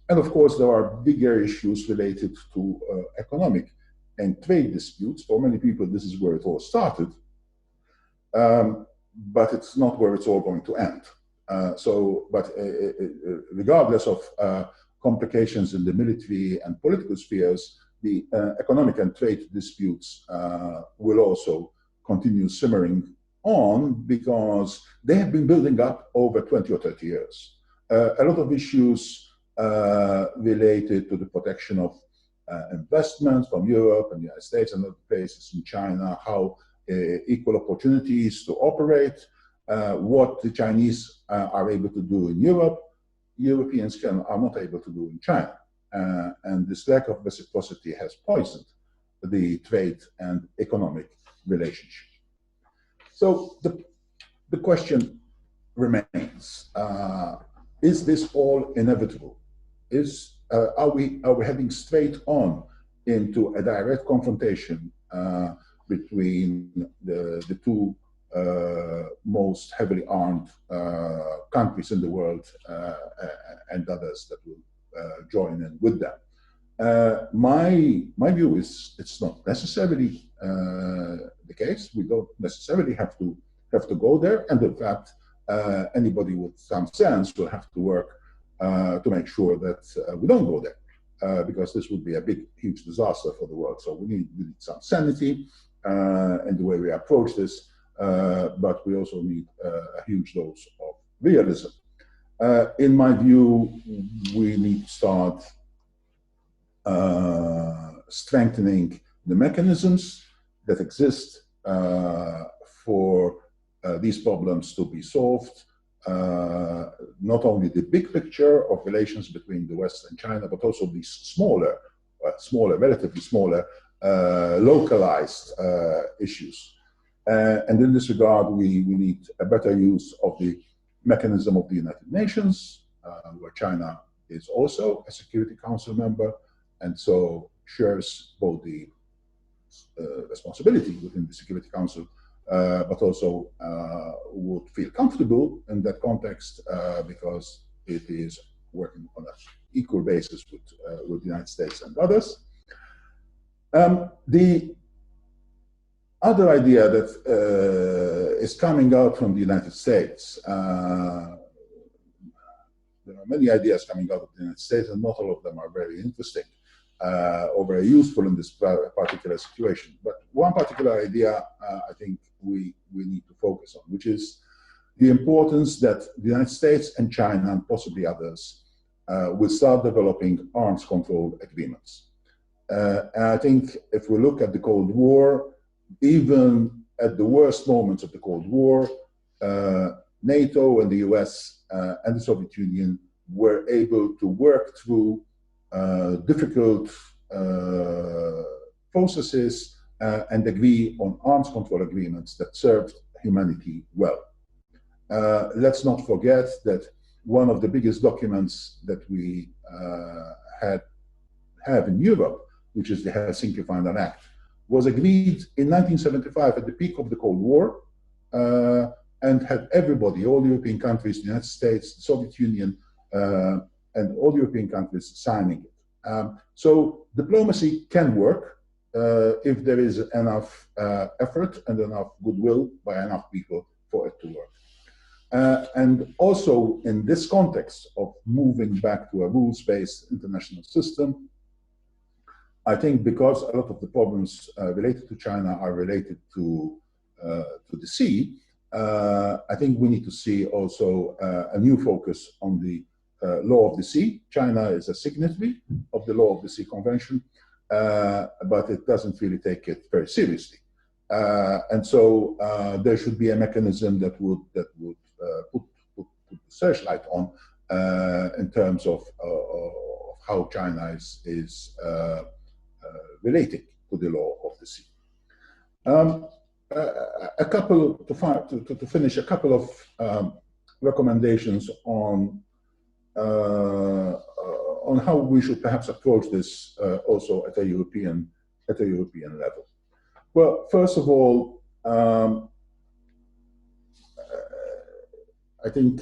And of course, there are bigger issues related to economic and trade disputes. For many people, this is where it all started. But it's not where it's all going to end. Regardless of complications in the military and political spheres, the economic and trade disputes will also continue simmering on, because they have been building up over 20 or 30 years. A lot of issues related to the protection of investments from Europe and the United States and other places in China, how equal opportunities to operate, what the Chinese are able to do in Europe, Europeans are not able to do in China. And this lack of reciprocity has poisoned the trade and economic relationship. So the question remains, is this all inevitable? Are we heading straight on into a direct confrontation between the two most heavily armed countries in the world and others that will join in with them? My view is it's not necessarily the case. We don't necessarily have to go there, and in fact, anybody with some sense will have to work to make sure that we don't go there, because this would be a big, huge disaster for the world. So we need some sanity in the way we approach this, but we also need a huge dose of realism. In my view, we need to start strengthening the mechanisms that exist for these problems to be solved. Not only the big picture of relations between the West and China, but also these relatively smaller, localized issues. And in this regard, we need a better use of the mechanism of the United Nations, where China is also a Security Council member, and so shares both the responsibility within the Security Council, but also would feel comfortable in that context because it is working on an equal basis with the United States and others. The other idea that is coming out from the United States, there are many ideas coming out of the United States, and not all of them are very interesting. or very useful in this particular situation. But one particular idea I think we need to focus on, which is the importance that the United States and China and possibly others will start developing arms control agreements. And I think if we look at the Cold War, even at the worst moments of the Cold War, NATO and the US and the Soviet Union were able to work through difficult processes and agree on arms control agreements that served humanity well. Let's not forget that one of the biggest documents that we have in Europe, which is the Helsinki Final Act, was agreed in 1975 at the peak of the Cold War, and had everybody, all European countries, the United States, the Soviet Union, and all European countries signing it. So diplomacy can work if there is enough effort and enough goodwill by enough people for it to work. And also in this context of moving back to a rules-based international system, I think because a lot of the problems related to China are related to the sea, I think we need to see also a new focus on the law of the sea. China is a signatory of the Law of the Sea Convention, but it doesn't really take it very seriously. And so there should be a mechanism that would put the searchlight on in terms of how China is relating to the law of the sea. A couple to finish, a couple of recommendations on how we should perhaps approach this also at a European level. Well, first of all, I think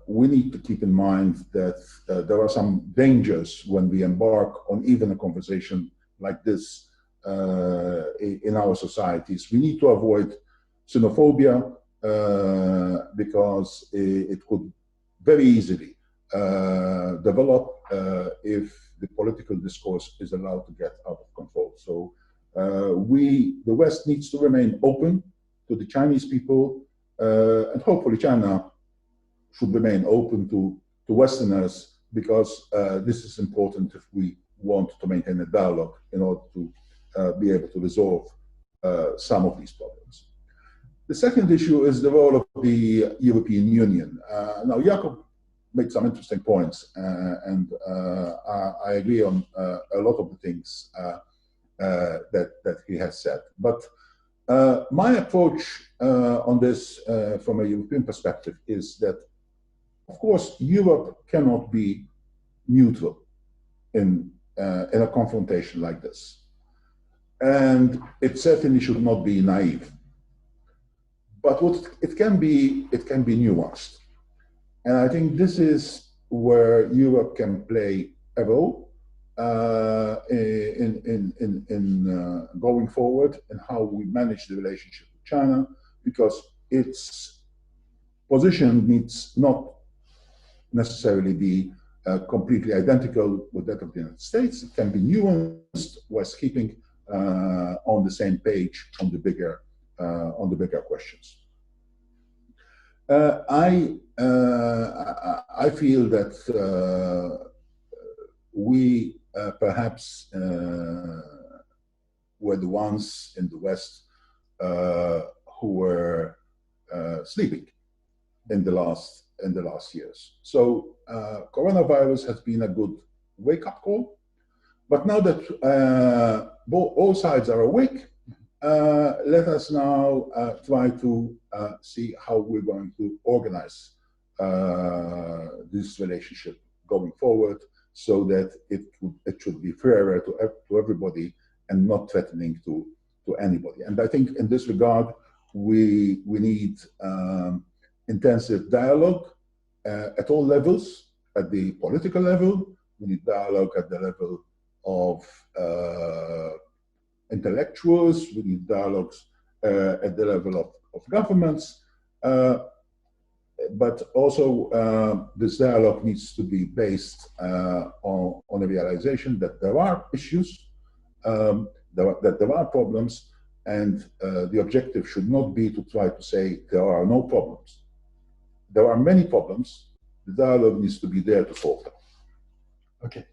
we need to keep in mind that there are some dangers when we embark on even a conversation like this in our societies. We need to avoid xenophobia because it could very easily develop if the political discourse is allowed to get out of control. So the West needs to remain open to the Chinese people, and hopefully China should remain open to Westerners, because this is important if we want to maintain a dialogue in order to be able to resolve some of these problems. The second issue is the role of the European Union. Now, Jakob made some interesting points, and I agree on a lot of the things that he has said. But my approach on this from a European perspective is that, of course, Europe cannot be neutral in a confrontation like this. And it certainly should not be naive. But what it can be nuanced. And I think this is where Europe can play a role in going forward and how we manage the relationship with China, because its position needs not necessarily be completely identical with that of the United States. It can be nuanced whilst keeping on the same page on the bigger questions. I feel that we perhaps were the ones in the West who were sleeping in the last years. So coronavirus has been a good wake-up call. But now that all sides are awake, let us now try to see how we're going to organize this relationship going forward, so that it should be fairer to everybody and not threatening to anybody. And I think in this regard, we need intensive dialogue at all levels. At the political level, we need dialogue at the level of intellectuals, we need dialogues at the level of governments. but also this dialogue needs to be based on a realization that there are issues, that there are problems, and the objective should not be to try to say there are no problems. There are many problems. The dialogue needs to be there to solve them. Okay.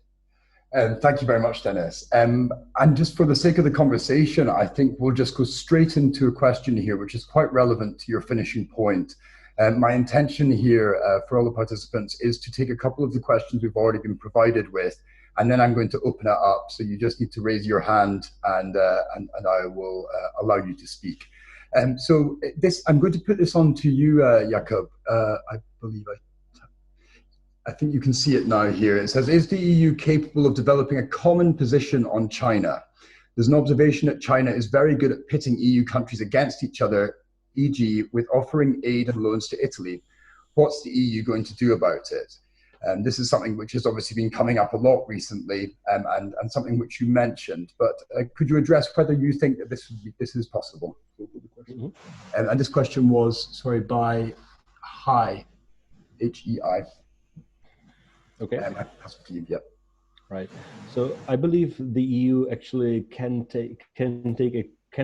Thank you very much, Dennis. And just for the sake of the conversation, I think we'll just go straight into a question here, which is quite relevant to your finishing point. My intention here for all the participants is to take a couple of the questions we've already been provided with, and then I'm going to open it up. So you just need to raise your hand, and I will allow you to speak. So I'm going to put this on to you, Jakob. I believe I think you can see it now here. It says, is the EU capable of developing a common position on China? There's an observation that China is very good at pitting EU countries against each other, e.g. with offering aid and loans to Italy. What's the EU going to do about it? This is something which has obviously been coming up a lot recently, and something which you mentioned, but could you address whether you think that this is possible? Mm-hmm. And this question was, sorry, by Hei, H-E-I. Okay. Yep. Right. So I believe the EU actually can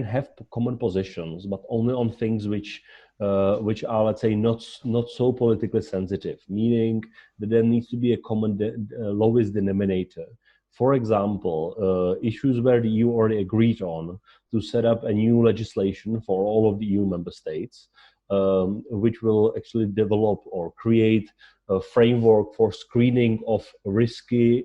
have common positions, but only on things which are, let's say, not so politically sensitive. Meaning that there needs to be a common lowest denominator. For example, issues where the EU already agreed on to set up a new legislation for all of the EU member states, which will actually develop or create a framework for screening of risky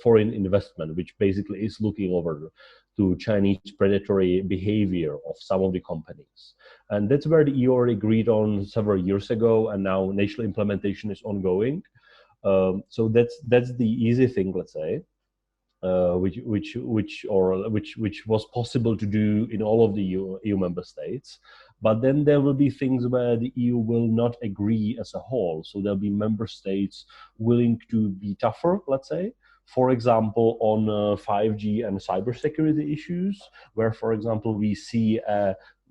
foreign investment, which basically is looking over to Chinese predatory behavior of some of the companies. And that's where the EU already agreed on several years ago, and now national implementation is ongoing. So that's the easy thing, let's say, which was possible to do in all of the EU member states. But then there will be things where the EU will not agree as a whole. So there'll be member states willing to be tougher, let's say. For example, on 5G and cybersecurity issues, where, for example, we see,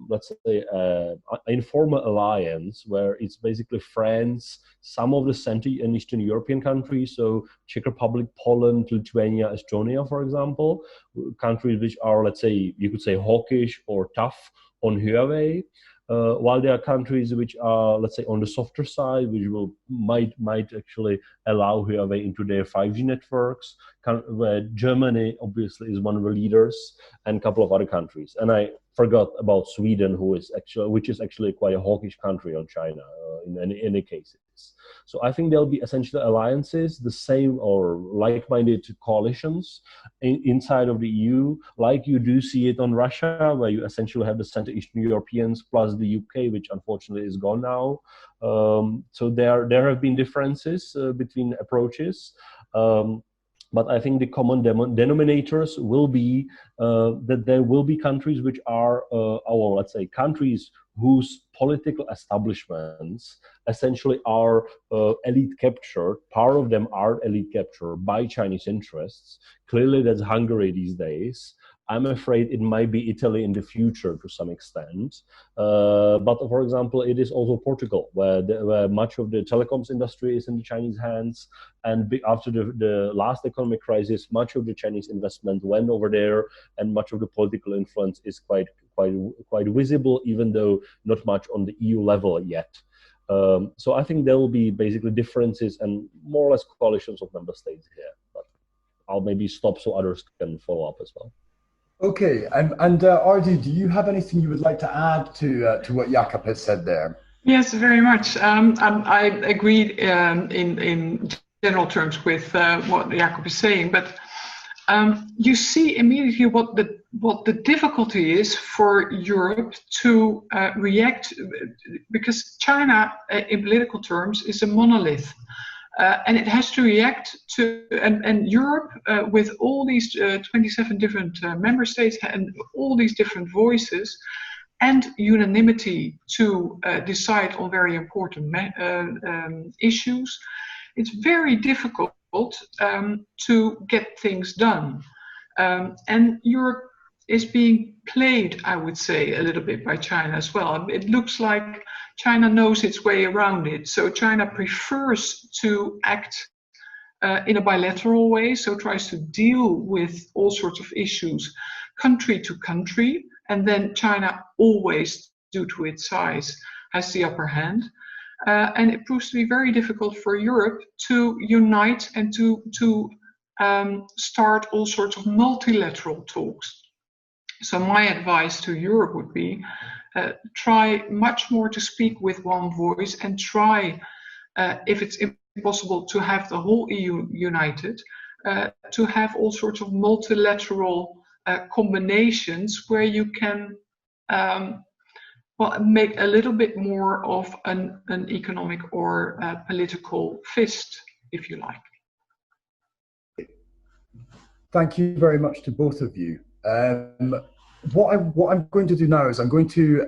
let's say, an informal alliance where it's basically France, some of the Central and Eastern European countries, so Czech Republic, Poland, Lithuania, Estonia, for example, countries which are, let's say, you could say hawkish or tough on Huawei, while there are countries which are, let's say, on the softer side, which might actually allow Huawei into their 5G networks, where Germany obviously is one of the leaders, and a couple of other countries. And I forgot about Sweden, which is actually quite a hawkish country on China in any cases. So I think there'll be essentially alliances, the same or like-minded coalitions inside of the EU, like you do see it on Russia, where you essentially have the Central Eastern Europeans plus the UK, which unfortunately is gone now. So there have been differences between approaches. But I think the common denominators will be that there will be countries which are, or let's say countries whose political establishments essentially are elite captured. Part of them are elite captured by Chinese interests. Clearly that's Hungary these days. I'm afraid it might be Italy in the future to some extent. But for example, it is also Portugal, where much of the telecoms industry is in the Chinese hands. And after the last economic crisis, much of the Chinese investment went over there, and much of the political influence is quite visible, even though not much on the EU level yet. So I think there will be basically differences and more or less coalitions of member states here. But I'll maybe stop so others can follow up as well. Okay, and Ardi, do you have anything you would like to add to what Jakob has said there? Yes, very much. I agree in general terms with what Jakob is saying, but you see immediately what the difficulty is for Europe to react, because China, in political terms, is a monolith. And it has to react to, and Europe, with all these 27 different member states and all these different voices and unanimity to decide on very important issues, it's very difficult to get things done. And Europe is being played, I would say, a little bit by China as well. It looks like China knows its way around it. So China prefers to act in a bilateral way, so tries to deal with all sorts of issues country to country, and then China always, due to its size, has the upper hand. And it proves to be very difficult for Europe to unite and to start all sorts of multilateral talks. So my advice to Europe would be try much more to speak with one voice, and try, if it's impossible to have the whole EU united, to have all sorts of multilateral combinations where you can make a little bit more of an economic or political fist, if you like. Thank you very much to both of you. What I'm going to do now is I'm going to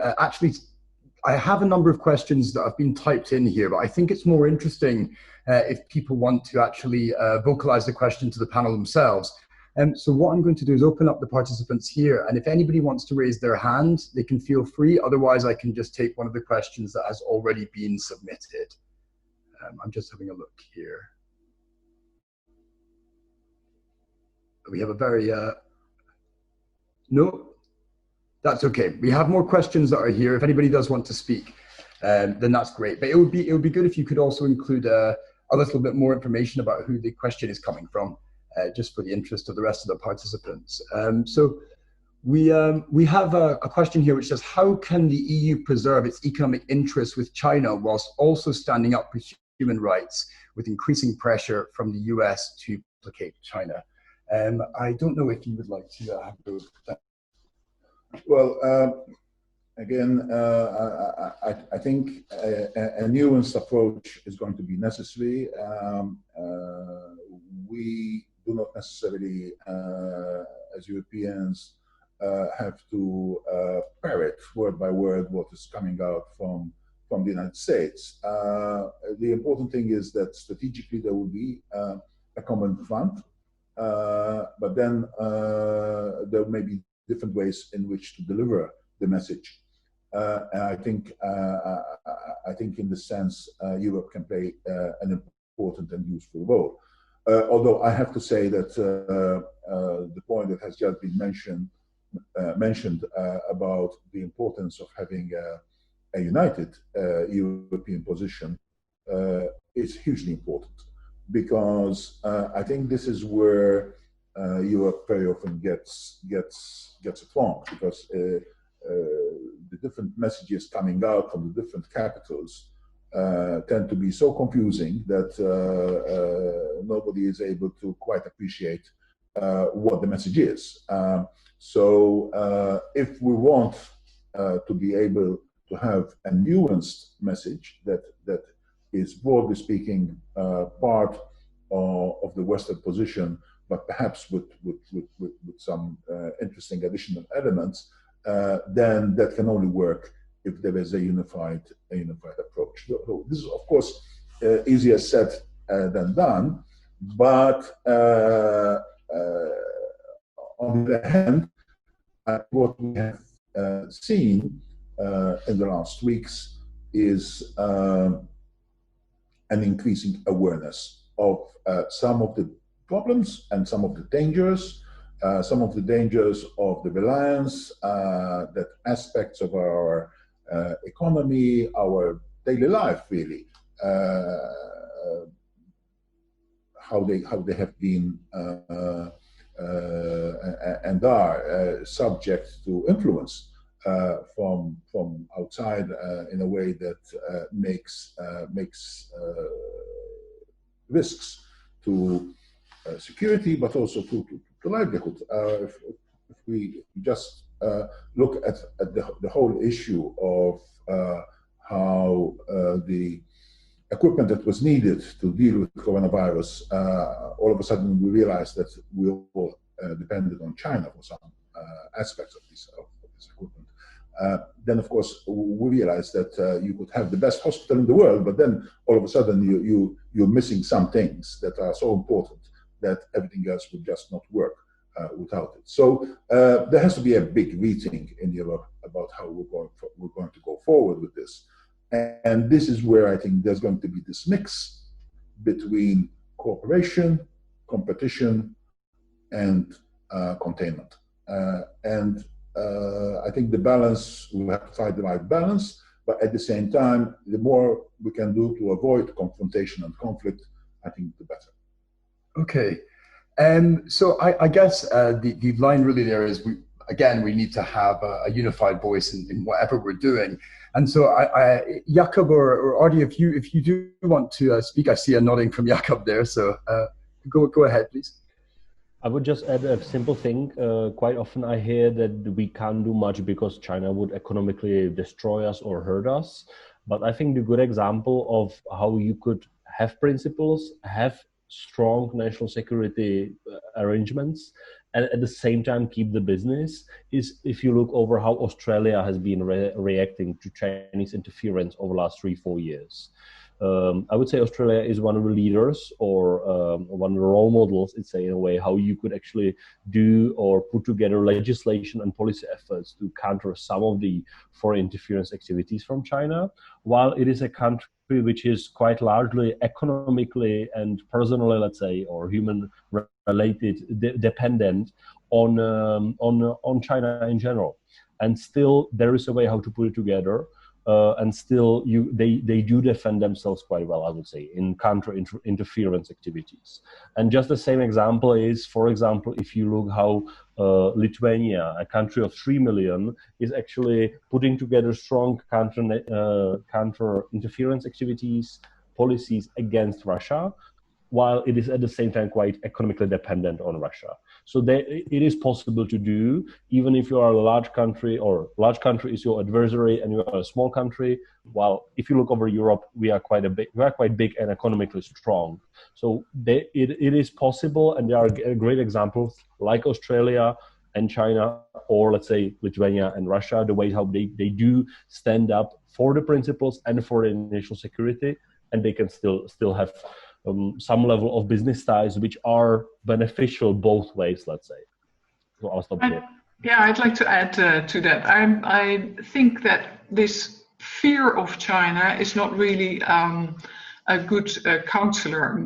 I have a number of questions that have been typed in here, but I think it's more interesting if people want to actually vocalize the question to the panel themselves. So what I'm going to do is open up the participants here, and if anybody wants to raise their hand, they can feel free. Otherwise, I can just take one of the questions that has already been submitted. I'm just having a look here. We have a very, no, that's okay. We have more questions that are here. If anybody does want to speak, then that's great. But it would be good if you could also include a little bit more information about who the question is coming from, just for the interest of the rest of the participants. So we have a question here which says, how can the EU preserve its economic interests with China whilst also standing up for human rights with increasing pressure from the US to placate China? I don't know if you would like to have those. Well, again, I think a nuanced approach is going to be necessary. We do not necessarily, as Europeans, have to parrot word by word what is coming out from the United States. The important thing is that strategically there will be a common front. But then there may be different ways in which to deliver the message. And I think in this sense, Europe can play an important and useful role. Although I have to say that the point that has just been mentioned about the importance of having a united European position is hugely important. Because I think this is where Europe very often gets it wrong, because the different messages coming out from the different capitals tend to be so confusing that nobody is able to quite appreciate what the message is. So if we want to be able to have a nuanced message that is, broadly speaking, part of the Western position, but perhaps with some interesting additional elements, then that can only work if there is a unified approach. So this is, of course, easier said than done, but on the other hand, what we have seen in the last weeks is an increasing awareness of some of the problems and some of the dangers of the reliance, that aspects of our economy, our daily life, really, how they have been and are subject to influence from outside in a way that makes risks to security, but also to livelihood. If we just look at the whole issue of how the equipment that was needed to deal with coronavirus, all of a sudden we realized that we all depended on China for some aspects of this equipment. Then, of course, we realized that you could have the best hospital in the world, but then all of a sudden you're missing some things that are so important that everything else would just not work without it. So there has to be a big rethink in Europe about how we're going to go forward with this. And this is where I think there's going to be this mix between cooperation, competition, and containment. I think the balance, we have to find the right balance, but at the same time, the more we can do to avoid confrontation and conflict, I think the better. Okay. So I guess the line really there is, we need to have a unified voice in whatever we're doing. And so Jakob or Ardi, if you do want to speak, I see a nodding from Jakob there. So go ahead, please. I would just add a simple thing. Quite often I hear that we can't do much because China would economically destroy us or hurt us. But I think the good example of how you could have principles, have strong national security arrangements, and at the same time keep the business is if you look over how Australia has been reacting to Chinese interference over the last 3-4 years. I would say Australia is one of the leaders or one of the role models, it's in a way, how you could actually do or put together legislation and policy efforts to counter some of the foreign interference activities from China, while it is a country which is quite largely economically and personally, let's say, or human related dependent on China in general. And still there is a way how to put it together. And still they do defend themselves quite well, I would say, in counter interference activities. And just the same example is, for example, if you look how Lithuania, a country of 3 million, is actually putting together strong counter interference activities, policies against Russia, while it is at the same time quite economically dependent on Russia. So it is possible to do, even if you are a large country, or large country is your adversary and you are a small country. While if you look over Europe, we are quite big and economically strong. So it is possible, and there are great examples like Australia and China, or let's say Lithuania and Russia, the way how they do stand up for the principles and for the national security, and they can still have some level of business ties which are beneficial both ways, let's say. So I'll stop here. Yeah, I'd like to add to that. I think that this fear of China is not really a good counselor.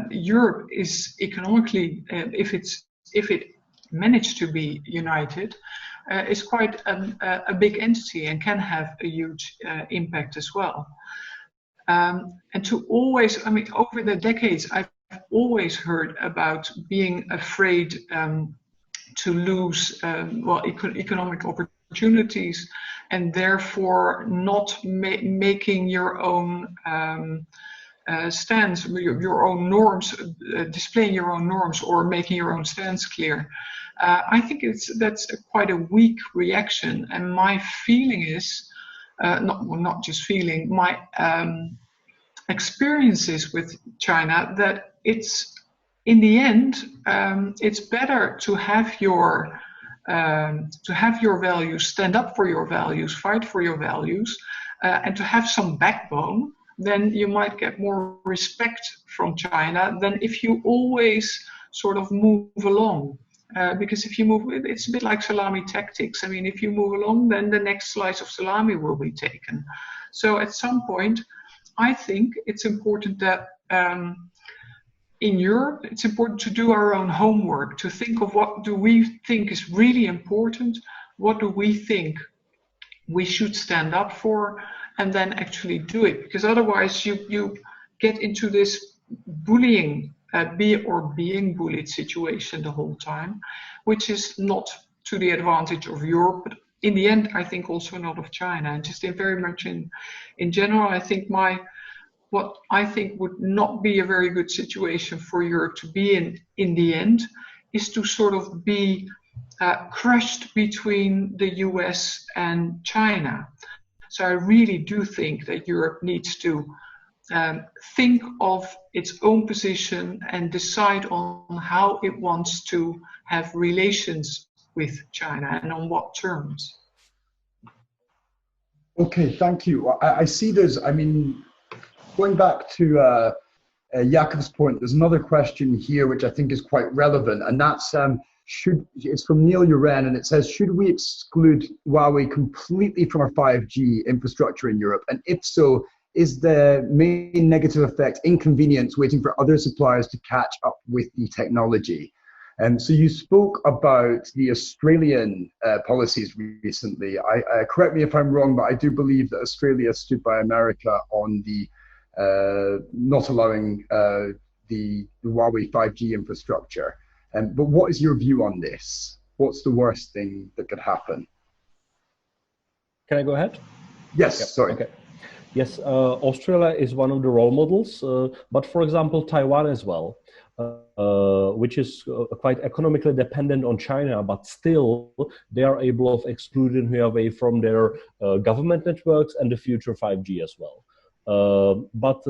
Europe is economically, if it managed to be united, is quite a big entity and can have a huge impact as well. And to always, over the decades, I've always heard about being afraid to lose economic opportunities, and therefore not making your own stance, your own norms, displaying your own norms, or making your own stance clear. I think that's quite a weak reaction, and my feeling is, not just feeling, my experiences with China, that it's in the end it's better to have your values, stand up for your values, fight for your values, and to have some backbone. Then you might get more respect from China than if you always sort of move along. Because if you move, it's a bit like salami tactics. If you move along, then the next slice of salami will be taken. So at some point, I think it's important that in Europe, it's important to do our own homework, to think of what do we think is really important, what do we think we should stand up for, and then actually do it. Because otherwise you get into this bullying, being bullied situation the whole time, which is not to the advantage of Europe, but in the end, I think also not of China. And just very much in general, I think what I think would not be a very good situation for Europe to be in the end is to sort of be crushed between the US and China. So I really do think that Europe needs to think of its own position and decide on how it wants to have relations with China and on what terms. Okay, thank you. I see there's, going back to Jakob's point, there's another question here which I think is quite relevant, and that's it's from Neil Uren, and it says, should we exclude Huawei completely from our 5G infrastructure in Europe? And if so, is the main negative effect inconvenience waiting for other suppliers to catch up with the technology? So you spoke about the Australian policies recently. Correct me if I'm wrong, but I do believe that Australia stood by America on the not allowing the Huawei 5G infrastructure. But what is your view on this? What's the worst thing that could happen? Can I go ahead? Yes, Yep. sorry. Okay. Yes, Australia is one of the role models, but for example, Taiwan as well, which is quite economically dependent on China, but still they are able of excluding Huawei from their government networks and the future 5G as well. But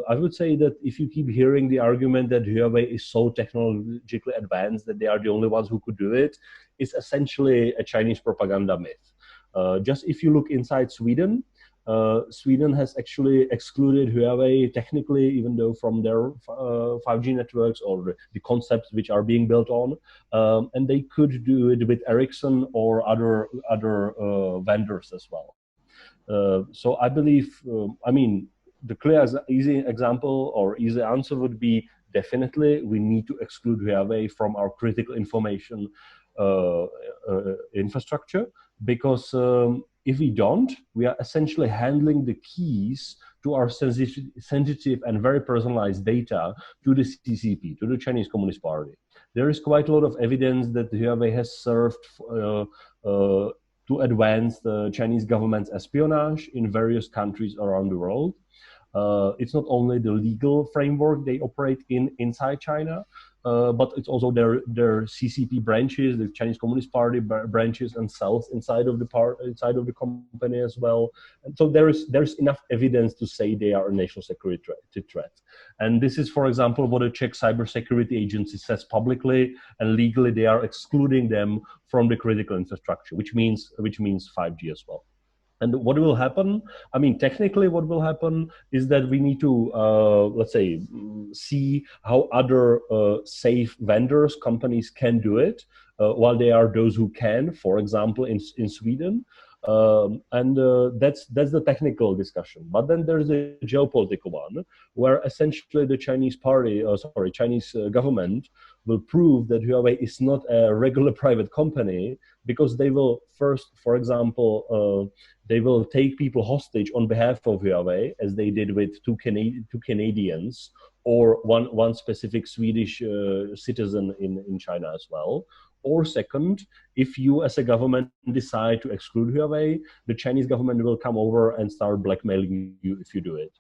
I would say that if you keep hearing the argument that Huawei is so technologically advanced that they are the only ones who could do it, it's essentially a Chinese propaganda myth. Just if you look inside Sweden, Sweden has actually excluded Huawei technically, even though from their 5G networks or the concepts which are being built on, and they could do it with Ericsson or other vendors as well. So I believe, I mean, the clear, easy example or easy answer would be definitely we need to exclude Huawei from our critical information infrastructure, because if we don't, we are essentially handling the keys to our sensitive and very personalized data to the CCP, to the Chinese Communist Party. There is quite a lot of evidence that Huawei has served to advance the Chinese government's espionage in various countries around the world. It's not only the legal framework they operate inside China, but it's also their CCP branches, the Chinese Communist Party branches and cells inside of the company as well. And so there's enough evidence to say they are a national security threat. And this is, for example, what a Czech cybersecurity agency says publicly, and legally they are excluding them from the critical infrastructure, which means 5G as well. And what will happen? I mean, technically, what will happen is that we need to, let's say, see how other safe vendors, companies can do it, while they are those who can, for example, in Sweden. That's the technical discussion. But then there's a geopolitical one, where essentially the Chinese government will prove that Huawei is not a regular private company, because they will first, for example, they will take people hostage on behalf of Huawei, as they did with two Canadians or one specific Swedish citizen in China as well. Or second, if you as a government decide to exclude Huawei, the Chinese government will come over and start blackmailing you if you do it.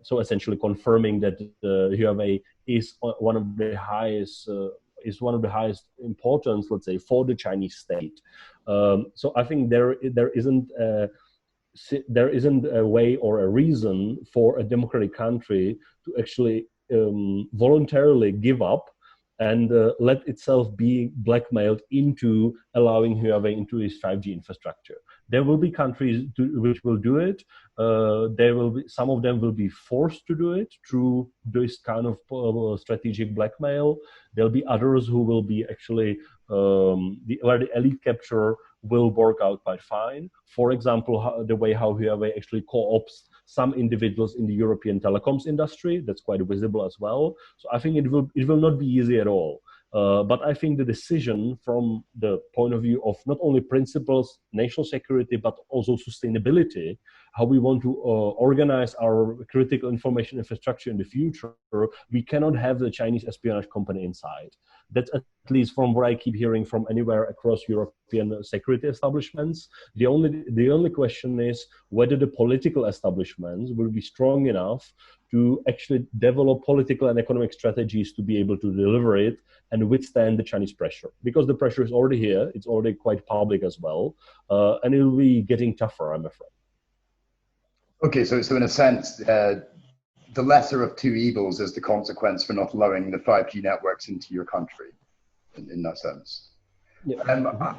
So essentially confirming that Huawei is one of the highest importance, let's say, for the Chinese state. So I think there isn't a way or a reason for a democratic country to actually voluntarily give up and let itself be blackmailed into allowing Huawei into its 5G infrastructure. There will be countries which will do it. Some of them will be forced to do it through this kind of strategic blackmail. There'll be others who will be actually where the elite capture will work out quite fine. For example, the way how Huawei actually co-opts some individuals in the European telecoms industry, that's quite visible as well. So I think it will not be easy at all. But I think the decision from the point of view of not only principles, national security, but also sustainability, how we want to organize our critical information infrastructure in the future, we cannot have the Chinese espionage company inside. That's at least from what I keep hearing from anywhere across European security establishments. The only question is whether the political establishments will be strong enough to actually develop political and economic strategies to be able to deliver it and withstand the Chinese pressure. Because the pressure is already here, it's already quite public as well, and it will be getting tougher, I'm afraid. Okay, so in a sense, the lesser of two evils is the consequence for not allowing the 5G networks into your country, in that sense. Yeah.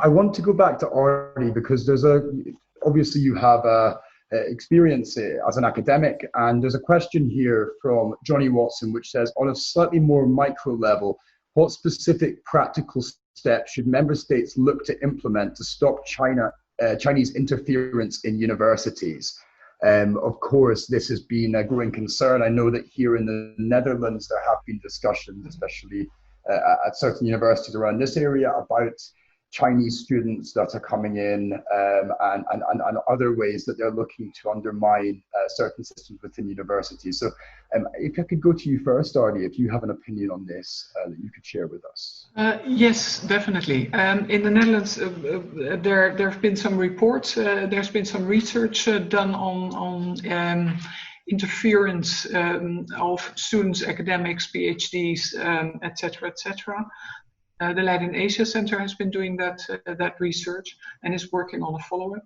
I want to go back to Artie, because obviously you have experience as an academic, and there's a question here from Johnny Watson which says, on a slightly more micro level, what specific practical steps should member states look to implement to stop Chinese interference in universities? Of course, this has been a growing concern. I know that here in the Netherlands, there have been discussions, especially at certain universities around this area, about Chinese students that are coming in and other ways that they're looking to undermine certain systems within universities. So if I could go to you first, Ardy, if you have an opinion on this that you could share with us. Yes, definitely. In the Netherlands, there have been some reports, there's been some research done on interference of students, academics, PhDs, etc., etc. The Latin Asia Center has been doing that research and is working on a follow-up.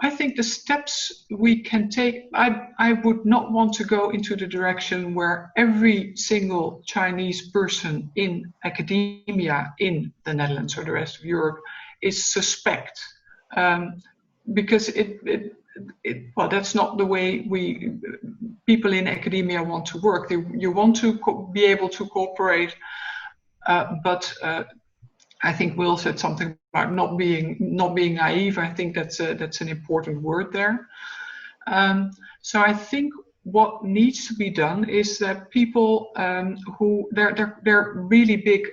I think the steps we can take, I would not want to go into the direction where every single Chinese person in academia in the Netherlands or the rest of Europe is suspect, because well, that's not the way people in academia want to work. You want to be able to cooperate. But I think Will said something about not being naive. I think that's an important word there. So I think what needs to be done is that people who they're really big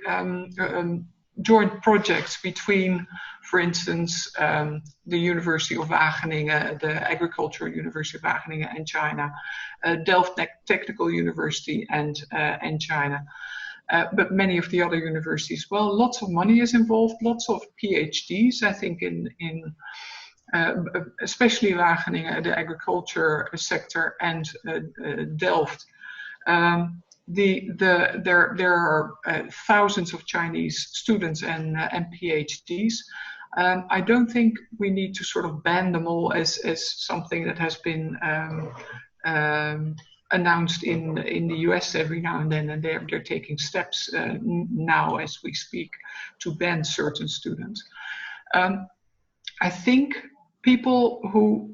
joint projects between, for instance, the University of Wageningen, the Agricultural University of Wageningen and China, Delft Technical University and China. But many of the other universities, well, lots of money is involved, lots of PhDs, I think, in especially Wageningen, the agriculture sector, and Delft. There are thousands of Chinese students and PhDs. I don't think we need to sort of ban them all as something that has been announced in the US every now and then, and they're taking steps now as we speak to ban certain students. I think people who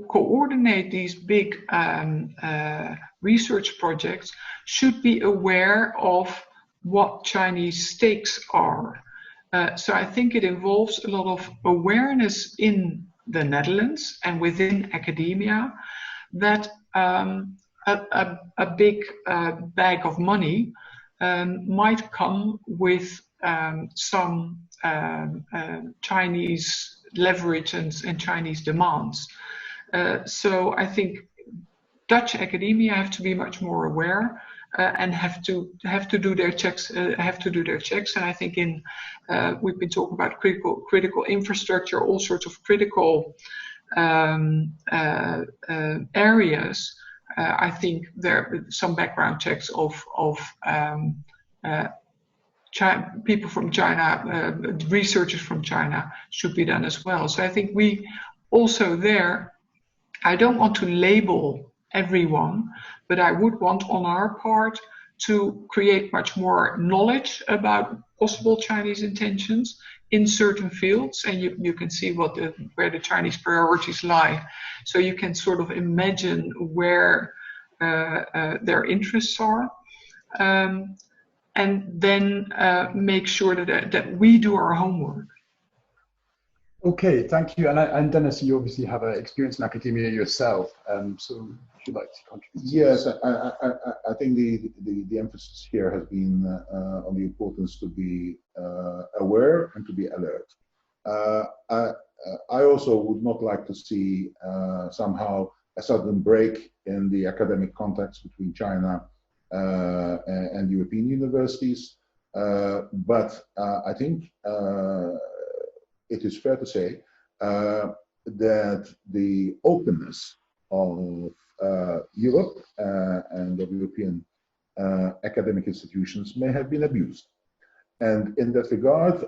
coordinate these big research projects should be aware of what Chinese stakes are. So I think it involves a lot of awareness in the Netherlands and within academia that a big bag of money might come with some Chinese leverage and Chinese demands. So I think Dutch academia have to be much more aware and have to do their checks. And I think we've been talking about critical infrastructure, all sorts of critical areas. I think there are some background checks of people from China, researchers from China should be done as well. So I think we also there, I don't want to label everyone, but I would want on our part to create much more knowledge about possible Chinese intentions in certain fields, and you can see where the Chinese priorities lie. So you can sort of imagine where their interests are, and then make sure that we do our homework. Okay, thank you. And Dennis, you obviously have experience in academia yourself, so would you like to contribute? Yes, I think the emphasis here has been on the importance to be aware and to be alert. I also would not like to see somehow a sudden break in the academic contacts between China and European universities, but I think it is fair to say that the openness of Europe and of European academic institutions may have been abused. And in that regard,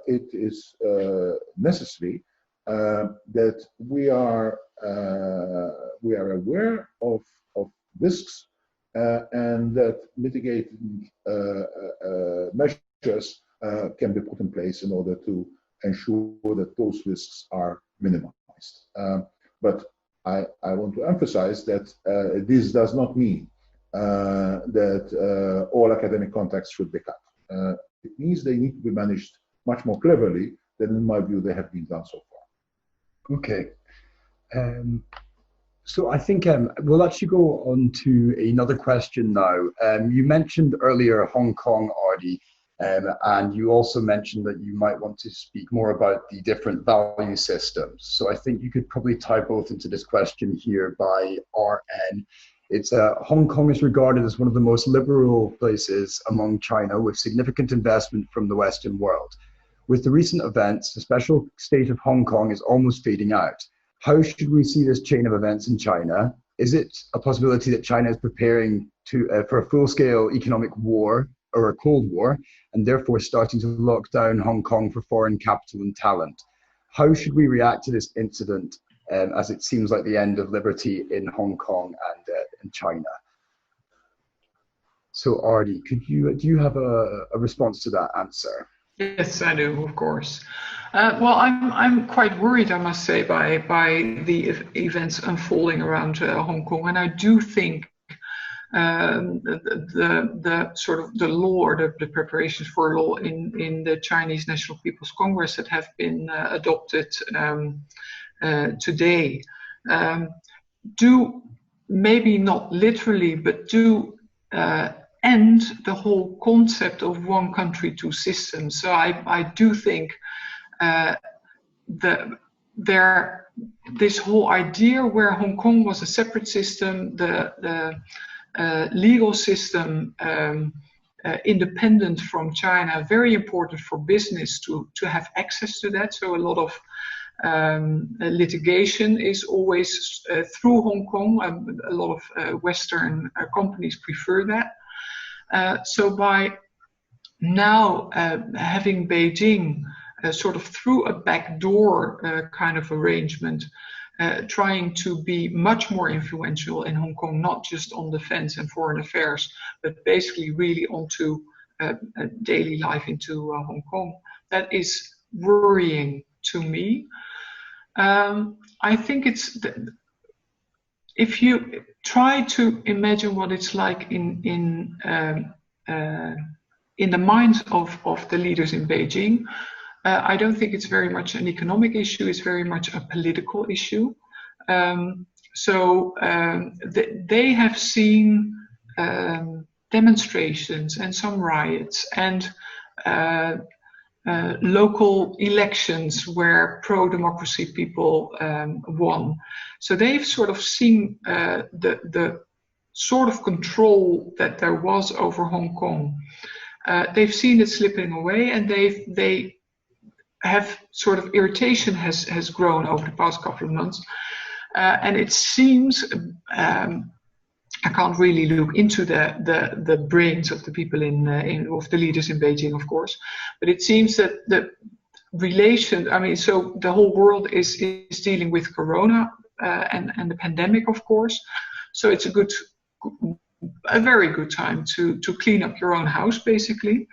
it is necessary that we are aware of risks and that mitigating measures can be put in place in order to ensure that those risks are minimized. But I want to emphasize that this does not mean that all academic contacts should be cut. means they need to be managed much more cleverly than, in my view, they have been done so far. Okay. So I think we'll actually go on to another question now. You mentioned earlier Hong Kong, Artie, and you also mentioned that you might want to speak more about the different value systems. So I think you could probably tie both into this question here by RN. It's Hong Kong is regarded as one of the most liberal places among China, with significant investment from the Western world. With the recent events, the special state of Hong Kong is almost fading out. How should we see this chain of events in China? Is it a possibility that China is preparing for a full-scale economic war or a Cold War, and therefore starting to lock down Hong Kong for foreign capital and talent? How should we react to this incident, as it seems like the end of liberty in Hong Kong and in China? So, Artie, do you have a response to that answer? Yes, I do, of course. Well, I'm quite worried, I must say, by the events unfolding around Hong Kong, and I do think the sort of the law, the preparations for law in the Chinese National People's Congress that have been adopted today do, maybe not literally, but do end the whole concept of one country, two systems. So I do think this whole idea where Hong Kong was a separate system, the legal system independent from China, very important for business to have access to that. So a lot of litigation is always through Hong Kong. A lot of Western companies prefer that. So by now having Beijing sort of through a backdoor kind of arrangement, trying to be much more influential in Hong Kong, not just on defense and foreign affairs, but basically really onto daily life into Hong Kong. That is worrying to me. I think if you try to imagine what it's like in the minds of the leaders in Beijing, I don't think it's very much an economic issue, it's very much a political issue. They have seen demonstrations and some riots and local elections where pro-democracy people won. So they've sort of seen the sort of control that there was over Hong Kong. They've seen it slipping away, and they have sort of irritation has grown over the past couple of months. And it seems, I can't really look into the brains of the people of the leaders in Beijing, of course, but it seems that the relation, so the whole world is dealing with Corona and the pandemic, of course. So it's a very good time to clean up your own house, basically.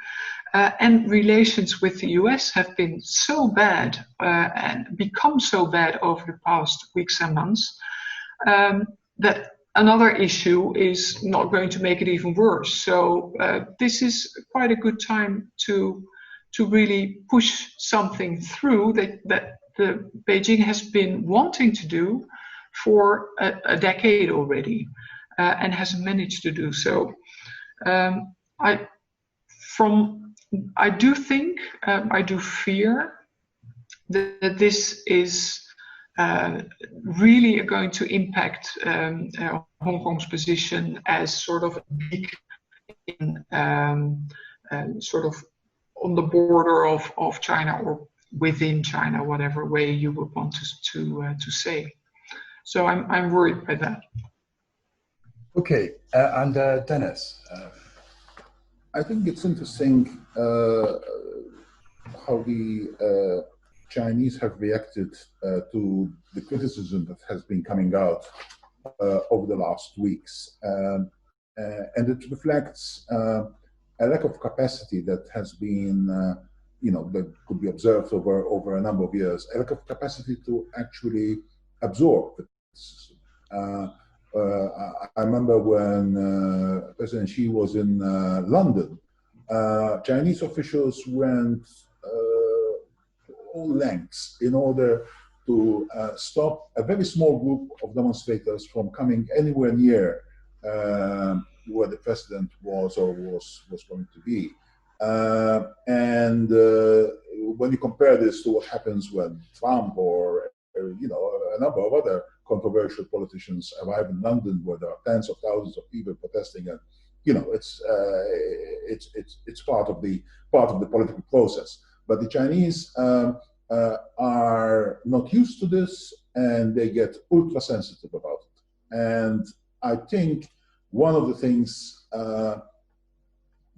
And relations with the US have been so bad and become so bad over the past weeks and months that another issue is not going to make it even worse. So this is quite a good time to really push something through that the Beijing has been wanting to do for a decade already and hasn't managed to do so. I do think, I do fear that this is really going to impact Hong Kong's position as sort of a beacon in sort of on the border of China or within China, whatever way you would want to say. So I'm worried by that. Okay, and Dennis. I think it's interesting how the Chinese have reacted to the criticism that has been coming out over the last weeks. And it reflects a lack of capacity that has been, that could be observed over a number of years, a lack of capacity to actually absorb the criticism. I remember when President Xi was in London Chinese officials went all lengths in order to stop a very small group of demonstrators from coming anywhere near where the president was or was going to be. And when you compare this to what happens when Trump or a number of other controversial politicians arrive in London, where there are tens of thousands of people protesting, and it's part of the political process. But the Chinese are not used to this, and they get ultra sensitive about it. And I think one of the things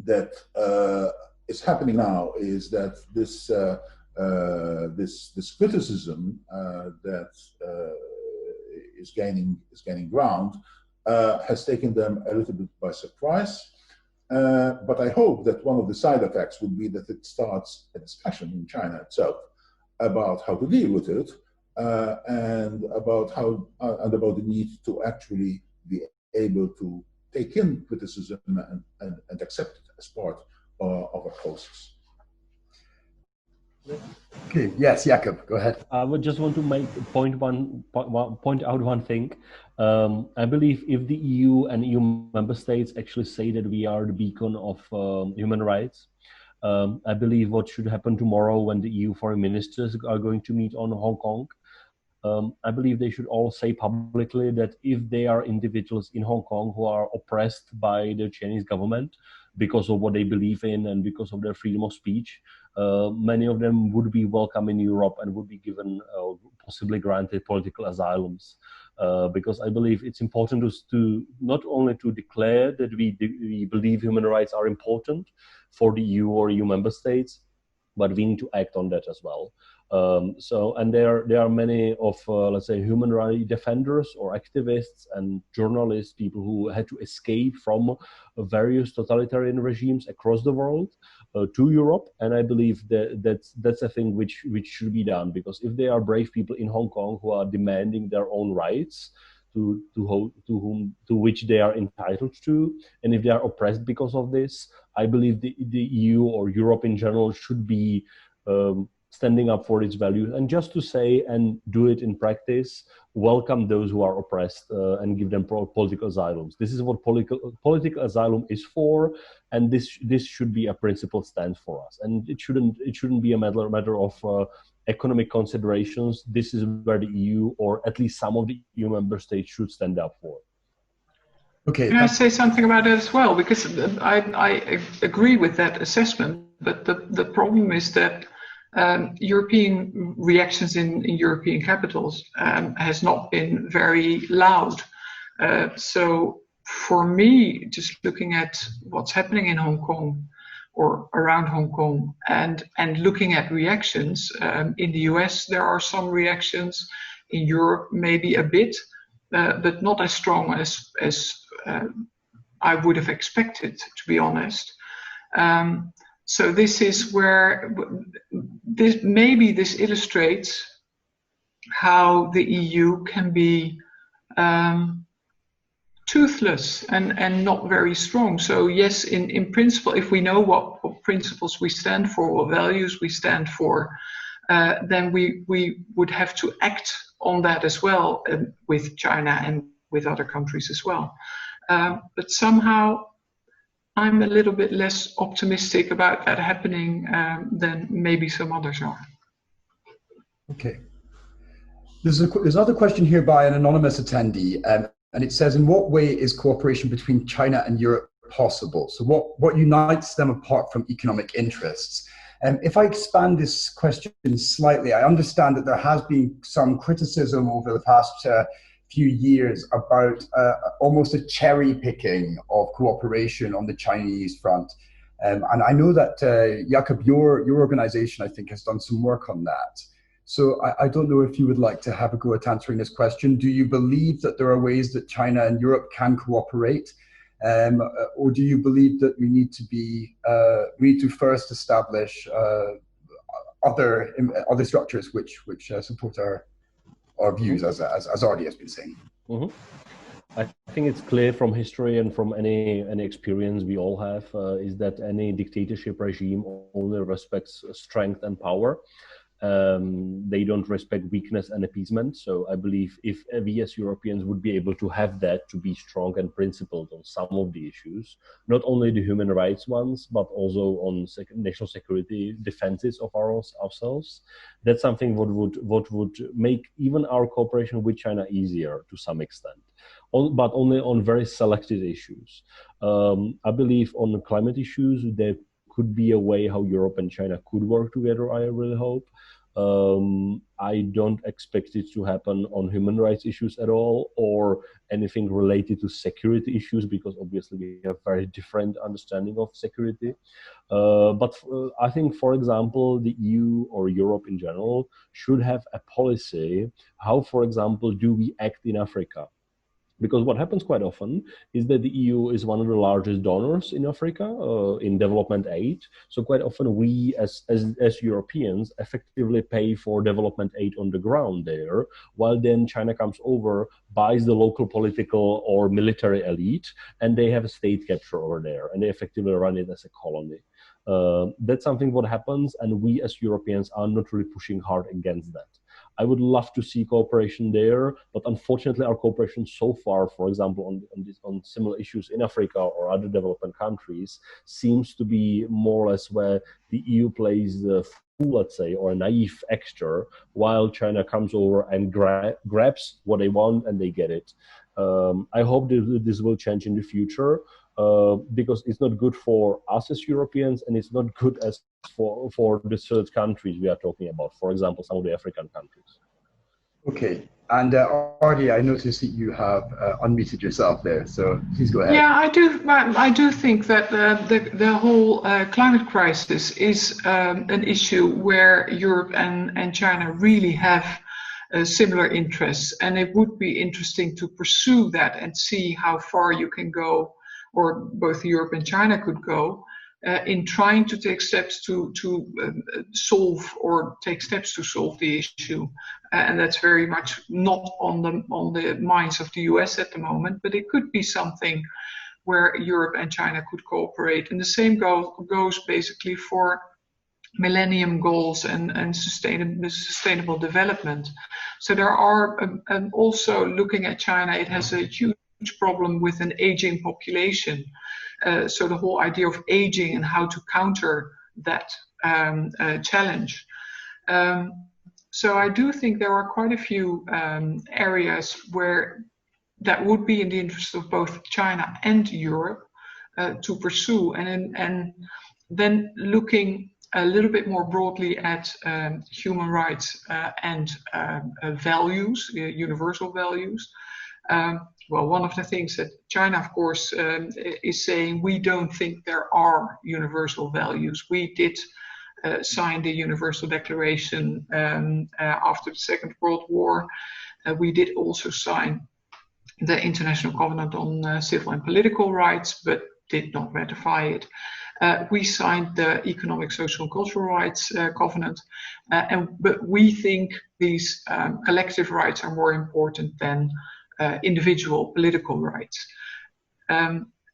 that is happening now is that this criticism that is gaining ground has taken them a little bit by surprise. But I hope that one of the side effects would be that it starts a discussion in China itself about how to deal with it, and about the need to actually be able to take in criticism and accept it as part of a process. Okay. Yes, Jakob, go ahead. I would just want to point out one thing. I believe if the EU and EU member states actually say that we are the beacon of human rights, I believe what should happen tomorrow when the EU foreign ministers are going to meet on Hong Kong, I believe they should all say publicly that if they are individuals in Hong Kong who are oppressed by the Chinese government because of what they believe in and because of their freedom of speech, many of them would be welcome in Europe and would be given, possibly granted political asylums. Because I believe it's important to not only to declare that we believe human rights are important for the EU or EU member states, but we need to act on that as well. And there are many of, let's say, human rights defenders or activists and journalists, people who had to escape from various totalitarian regimes across the world to Europe. And I believe that's a thing which should be done, because if there are brave people in Hong Kong who are demanding their own rights, to which they are entitled to, and if they are oppressed because of this, I believe the EU or Europe in general should be standing up for its values, and just to say and do it in practice, welcome those who are oppressed and give them political asylums. This is what political asylum is for, and this should be a principled stance for us. And it shouldn't be a matter of economic considerations. This is where the EU, or at least some of the EU member states, should stand up for. Okay. Can I say something about it as well? Because I agree with that assessment, but the problem is that European reactions in European capitals has not been very loud. So for me, just looking at what's happening in Hong Kong or around Hong Kong, and looking at reactions in the US, there are some reactions. In Europe, maybe a bit, but not as strong as I would have expected, to be honest. So this is where this illustrates how the EU can be toothless and not very strong. So yes, in principle, if we know what principles we stand for, what values we stand for, then we would have to act on that as well, with China and with other countries as well. But somehow I'm a little bit less optimistic about that happening than maybe some others are. Okay. There's another question here by an anonymous attendee, and it says, in what way is cooperation between China and Europe possible? So what unites them apart from economic interests? If I expand this question slightly, I understand that there has been some criticism over the past few years about almost a cherry picking of cooperation on the Chinese front. And I know that, Jakob, your organization, I think, has done some work on that. So I don't know if you would like to have a go at answering this question. Do you believe that there are ways that China and Europe can cooperate? Or do you believe that we need to first establish other structures which support our views, as already has been saying? Mm-hmm. I think it's clear from history and from any experience we all have is that any dictatorship regime only respects strength and power. They don't respect weakness and appeasement. So I believe if we as Europeans would be able to have that, to be strong and principled on some of the issues, not only the human rights ones, but also on national security defenses of ourselves, that's something what would make even our cooperation with China easier to some extent, but only on very selected issues. I believe on climate issues, there could be a way how Europe and China could work together, I really hope. I don't expect it to happen on human rights issues at all, or anything related to security issues, because obviously we have very different understanding of security. But I think, for example, the EU or Europe in general should have a policy. How, for example, do we act in Africa? Because what happens quite often is that the EU is one of the largest donors in Africa in development aid. So quite often we as Europeans effectively pay for development aid on the ground there, while then China comes over, buys the local political or military elite, and they have a state capture over there, and they effectively run it as a colony. That's something what happens, and we as Europeans are not really pushing hard against that. I would love to see cooperation there, but unfortunately our cooperation so far, for example, on similar issues in Africa or other developing countries, seems to be more or less where the EU plays the fool, let's say, or a naive actor, while China comes over and grabs what they want and they get it. I hope this will change in the future, because it's not good for us as Europeans, and it's not good as for the third countries we are talking about, for example, some of the African countries. Okay, and Artie, I noticed that you have unmuted yourself there, so please go ahead. Yeah, I do think that the whole climate crisis is an issue where Europe and China really have similar interests, and it would be interesting to pursue that and see how far you can go, or both Europe and China could go, in trying to take steps to solve the issue. And that's very much not on the minds of the US at the moment, but it could be something where Europe and China could cooperate. And the same goes basically for Millennium Goals and sustainable development. So there are also, looking at China, it has a huge problem with an aging population. So the whole idea of aging and how to counter that challenge. So I do think there are quite a few areas where that would be in the interest of both China and Europe to pursue, and then looking a little bit more broadly at human rights and values, universal values. Well, one of the things that China, of course, is saying, we don't think there are universal values. We did sign the Universal Declaration after the Second World War. We did also sign the International Covenant on Civil and Political Rights, but did not ratify it. We signed the Economic, Social and Cultural Rights Covenant, but we think these collective rights are more important than individual political rights.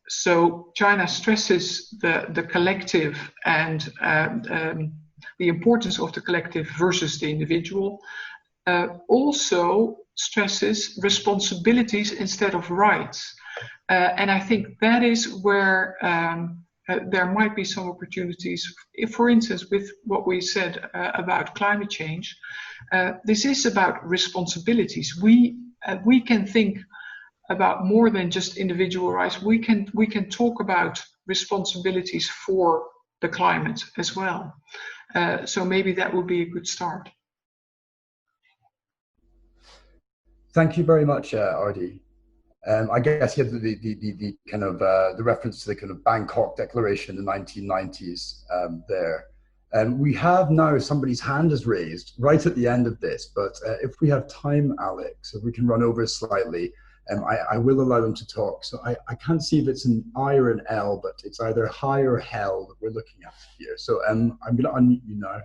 So China stresses the collective and the importance of the collective versus the individual. Also stresses responsibilities instead of rights. And I think that is where there might be some opportunities. If, for instance, with what we said about climate change, this is about responsibilities. We can think about more than just individual rights. We can talk about responsibilities for the climate as well. So maybe that would be a good start. Thank you very much, Artie. I guess you had the kind of the reference to the kind of Bangkok Declaration in the 1990s there. We have now somebody's hand is raised right at the end of this, but if we have time, Alex, if we can run over slightly, I will allow them to talk. So I can't see if it's an I or an L, but it's either high or hell that we're looking at here. So I'm going to unmute you now.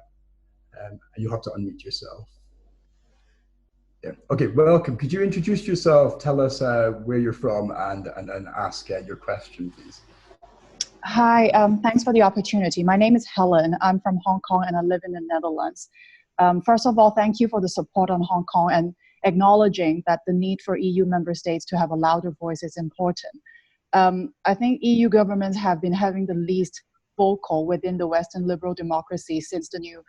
You have to unmute yourself. Yeah. Okay, welcome. Could you introduce yourself, tell us where you're from, and ask your question, please? Hi, thanks for the opportunity. My name is Helen. I'm from Hong Kong and I live in the Netherlands. First of all, thank you for the support on Hong Kong and acknowledging that the need for EU member states to have a louder voice is important. I think EU governments have been having the least vocal within the Western liberal democracy since the new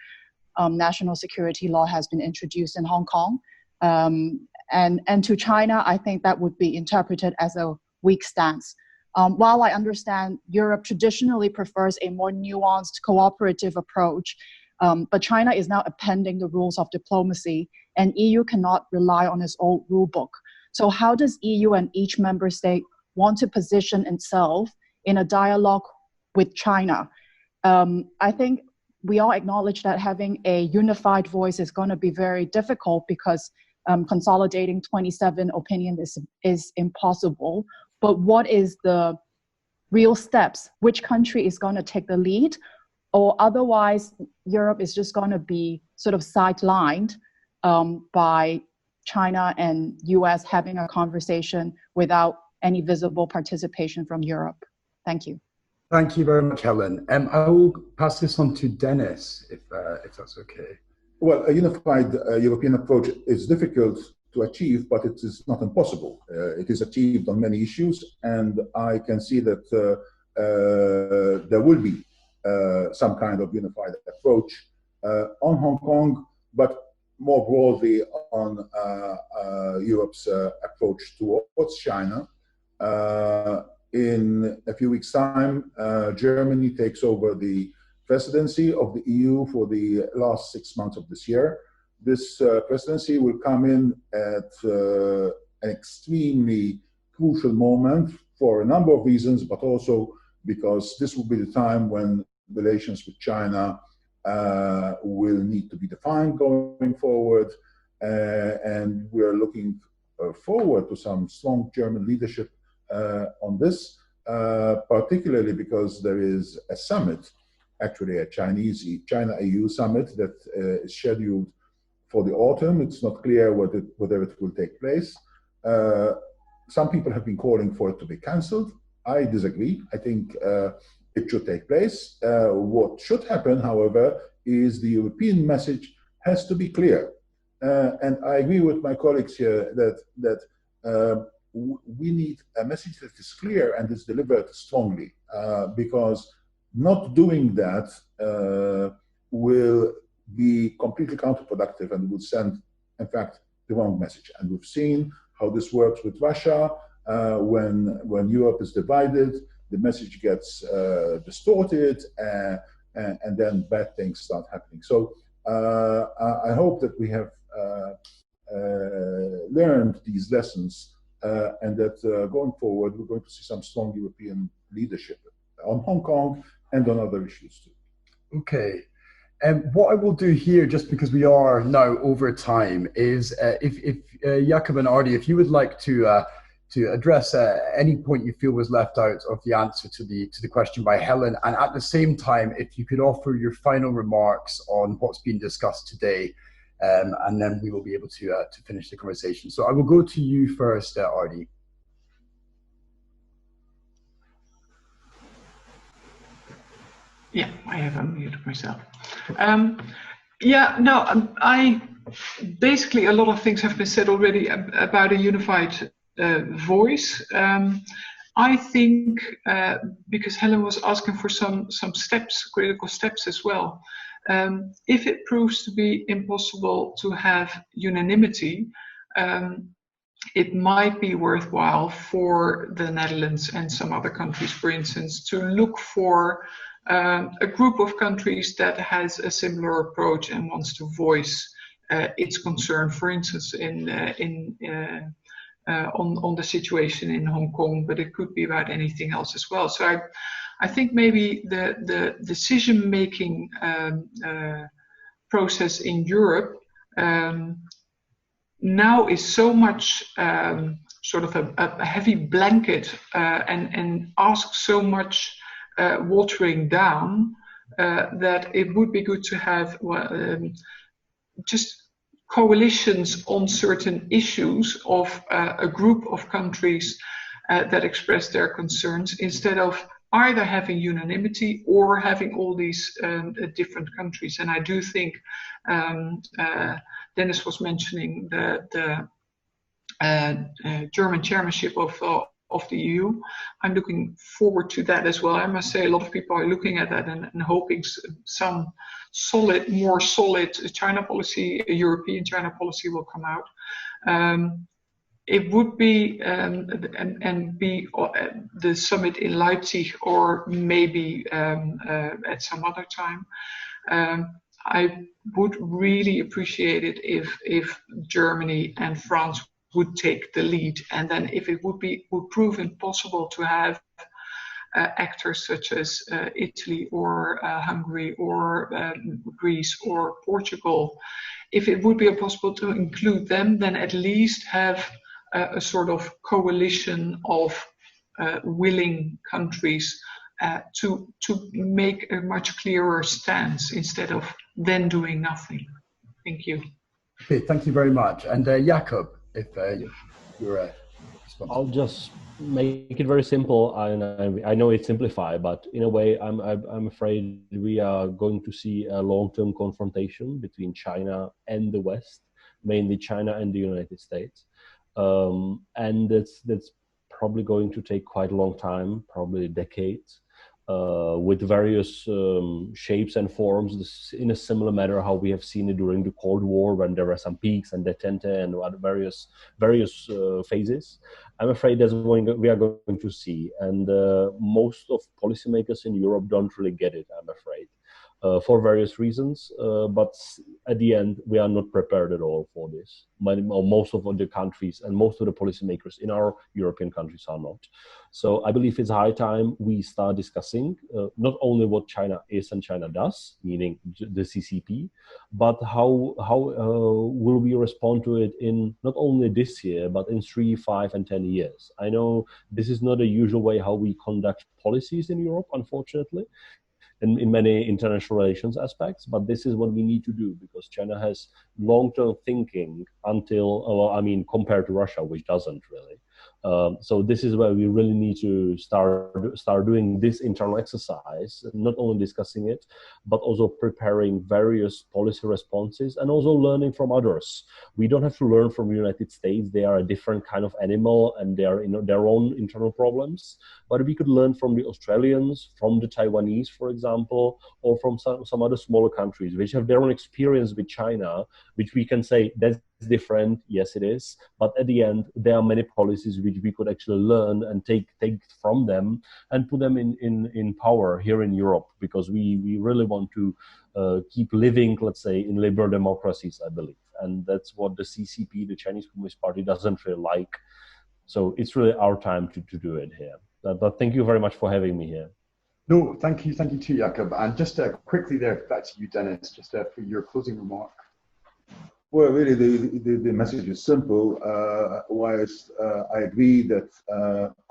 national security law has been introduced in Hong Kong. And to China, I think that would be interpreted as a weak stance. While I understand Europe traditionally prefers a more nuanced, cooperative approach, but China is now appending the rules of diplomacy, and EU cannot rely on its old rule book. So how does EU and each member state want to position itself in a dialogue with China? I think we all acknowledge that having a unified voice is going to be very difficult because consolidating 27 opinions is impossible. But what is the real steps? Which country is going to take the lead? Or otherwise, Europe is just going to be sort of sidelined by China and US having a conversation without any visible participation from Europe. Thank you. Thank you very much, Helen. I will pass this on to Dennis, if that's okay. Well, a unified European approach is difficult to achieve, but it is not impossible. It is achieved on many issues, and I can see that there will be some kind of unified approach on Hong Kong, but more broadly on Europe's approach towards China. In a few weeks' time, Germany takes over the presidency of the EU for the last 6 months of this year. This presidency will come in at an extremely crucial moment for a number of reasons, but also because this will be the time when relations with China will need to be defined going forward. And we're looking forward to some strong German leadership on this, particularly because there is a summit, actually a China-EU summit that is scheduled for the autumn. It's not clear whether it will take place. Some people have been calling for it to be cancelled. I disagree. I think it should take place. What should happen, however, is the European message has to be clear. And I agree with my colleagues here that we need a message that is clear and is delivered strongly, because not doing that will be completely counterproductive and will send, in fact, the wrong message. And we've seen how this works with Russia. When Europe is divided, the message gets distorted, and then bad things start happening. So I hope that we have learned these lessons, and that going forward, we're going to see some strong European leadership on Hong Kong and on other issues too. Okay. What I will do here, just because we are now over time, is if Jakob and Ardi, if you would like to address any point you feel was left out of the answer to the question by Helen, and at the same time, if you could offer your final remarks on what's been discussed today, and then we will be able to finish the conversation. So I will go to you first, Ardi. Yeah, I have unmuted myself. I basically, a lot of things have been said already about a unified voice. I think because Helen was asking for some steps, critical steps as well. If it proves to be impossible to have unanimity, it might be worthwhile for the Netherlands and some other countries, for instance, to look for a group of countries that has a similar approach and wants to voice its concern, for instance, on the situation in Hong Kong, but it could be about anything else as well. So I think maybe the decision-making process in Europe now is so much sort of a heavy blanket and asks so much watering down that it would be good to have just coalitions on certain issues of a group of countries that express their concerns, instead of either having unanimity or having all these different countries. And I do think Dennis was mentioning the German chairmanship of the EU. I'm looking forward to that as well. I must say a lot of people are looking at that and hoping some more solid China policy, European China policy will come out. It would be and be the summit in Leipzig, or maybe at some other time. I would really appreciate it if Germany and France would take the lead, and then if it would prove impossible to have actors such as Italy or Hungary or Greece or Portugal, if it would be impossible to include them, then at least have a sort of coalition of willing countries to make a much clearer stance instead of then doing nothing. Thank you. Okay, thank you very much. And Jakob, if you're I'll just make it very simple. I know it's simplified, but in a way, I'm afraid we are going to see a long-term confrontation between China and the West, mainly China and the United States. And that's probably going to take quite a long time, probably decades, with various shapes and forms, in a similar manner how we have seen it during the Cold War, when there were some peaks and detente and various phases. I'm afraid that's we are going to see, and most of policymakers in Europe don't really get it, I'm afraid. For various reasons, but at the end, we are not prepared at all for this. Most of the countries and most of the policymakers in our European countries are not. So I believe it's high time we start discussing not only what China is and China does, meaning the CCP, but how will we respond to it in not only this year, but in 3, 5, and 10 years. I know this is not a usual way how we conduct policies in Europe, unfortunately, in many international relations aspects, but this is what we need to do, because China has long-term thinking compared to Russia, which doesn't really. So this is where we really need to start doing this internal exercise, not only discussing it, but also preparing various policy responses and also learning from others. We don't have to learn from the United States. They are a different kind of animal and they are in their own internal problems. But we could learn from the Australians, from the Taiwanese, for example, or from some other smaller countries, which have their own experience with China, which we can say that's different. Yes, it is. But at the end, there are many policies which we could actually learn and take from them and put them in power here in Europe, because we really want to keep living, let's say, in liberal democracies, I believe. And that's what the CCP, the Chinese Communist Party, doesn't really like. So it's really our time to do it here. But thank you very much for having me here. No, thank you too, Jakob. And just quickly there, back to you, Dennis, just for your closing remark. Well, really, the message is simple. Whilst I agree that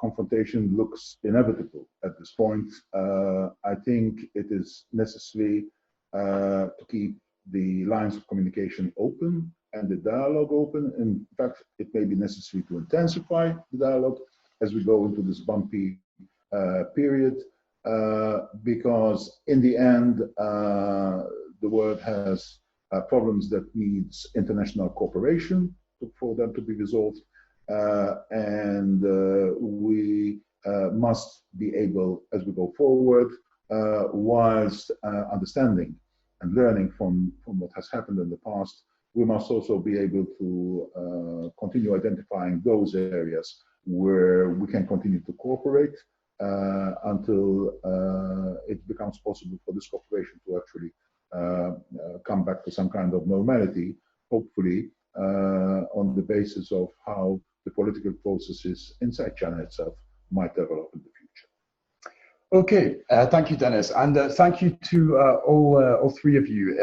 confrontation looks inevitable at this point, I think it is necessary to keep the lines of communication open and the dialogue open. In fact, it may be necessary to intensify the dialogue as we go into this bumpy period, because in the end, the world has problems that needs international cooperation for them to be resolved, and we must be able, as we go forward, whilst understanding and learning from what has happened in the past, we must also be able to continue identifying those areas where we can continue to cooperate until it becomes possible for this cooperation to actually come back to some kind of normality, hopefully on the basis of how the political processes inside China itself might develop in the future. Okay, thank you, Dennis, and thank you to all three of you.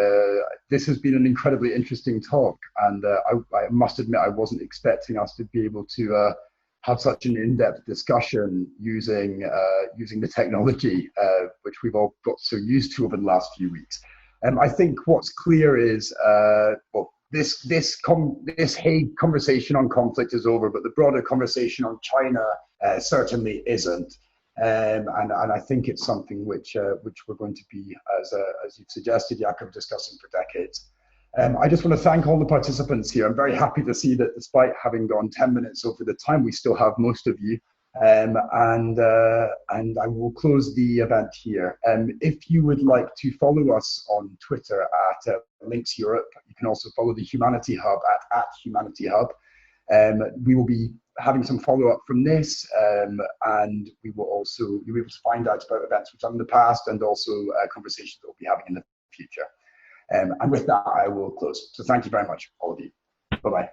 This has been an incredibly interesting talk, and I must admit I wasn't expecting us to be able to have such an in-depth discussion using the technology which we've all got so used to over the last few weeks. I think what's clear is, well, this Hague conversation on conflict is over, but the broader conversation on China certainly isn't. And I think it's something which we're going to be, as you've suggested, Jakob, discussing for decades. I just want to thank all the participants here. I'm very happy to see that despite having gone 10 minutes over the time, we still have most of you. And I will close the event here. If you would like to follow us on Twitter at Links Europe, you can also follow the Humanity Hub at Humanity Hub. We will be having some follow-up from this, and we will also, you'll be able to find out about events we've done in the past and also conversations that we'll be having in the future. And with that, I will close. So thank you very much, all of you. Bye-bye.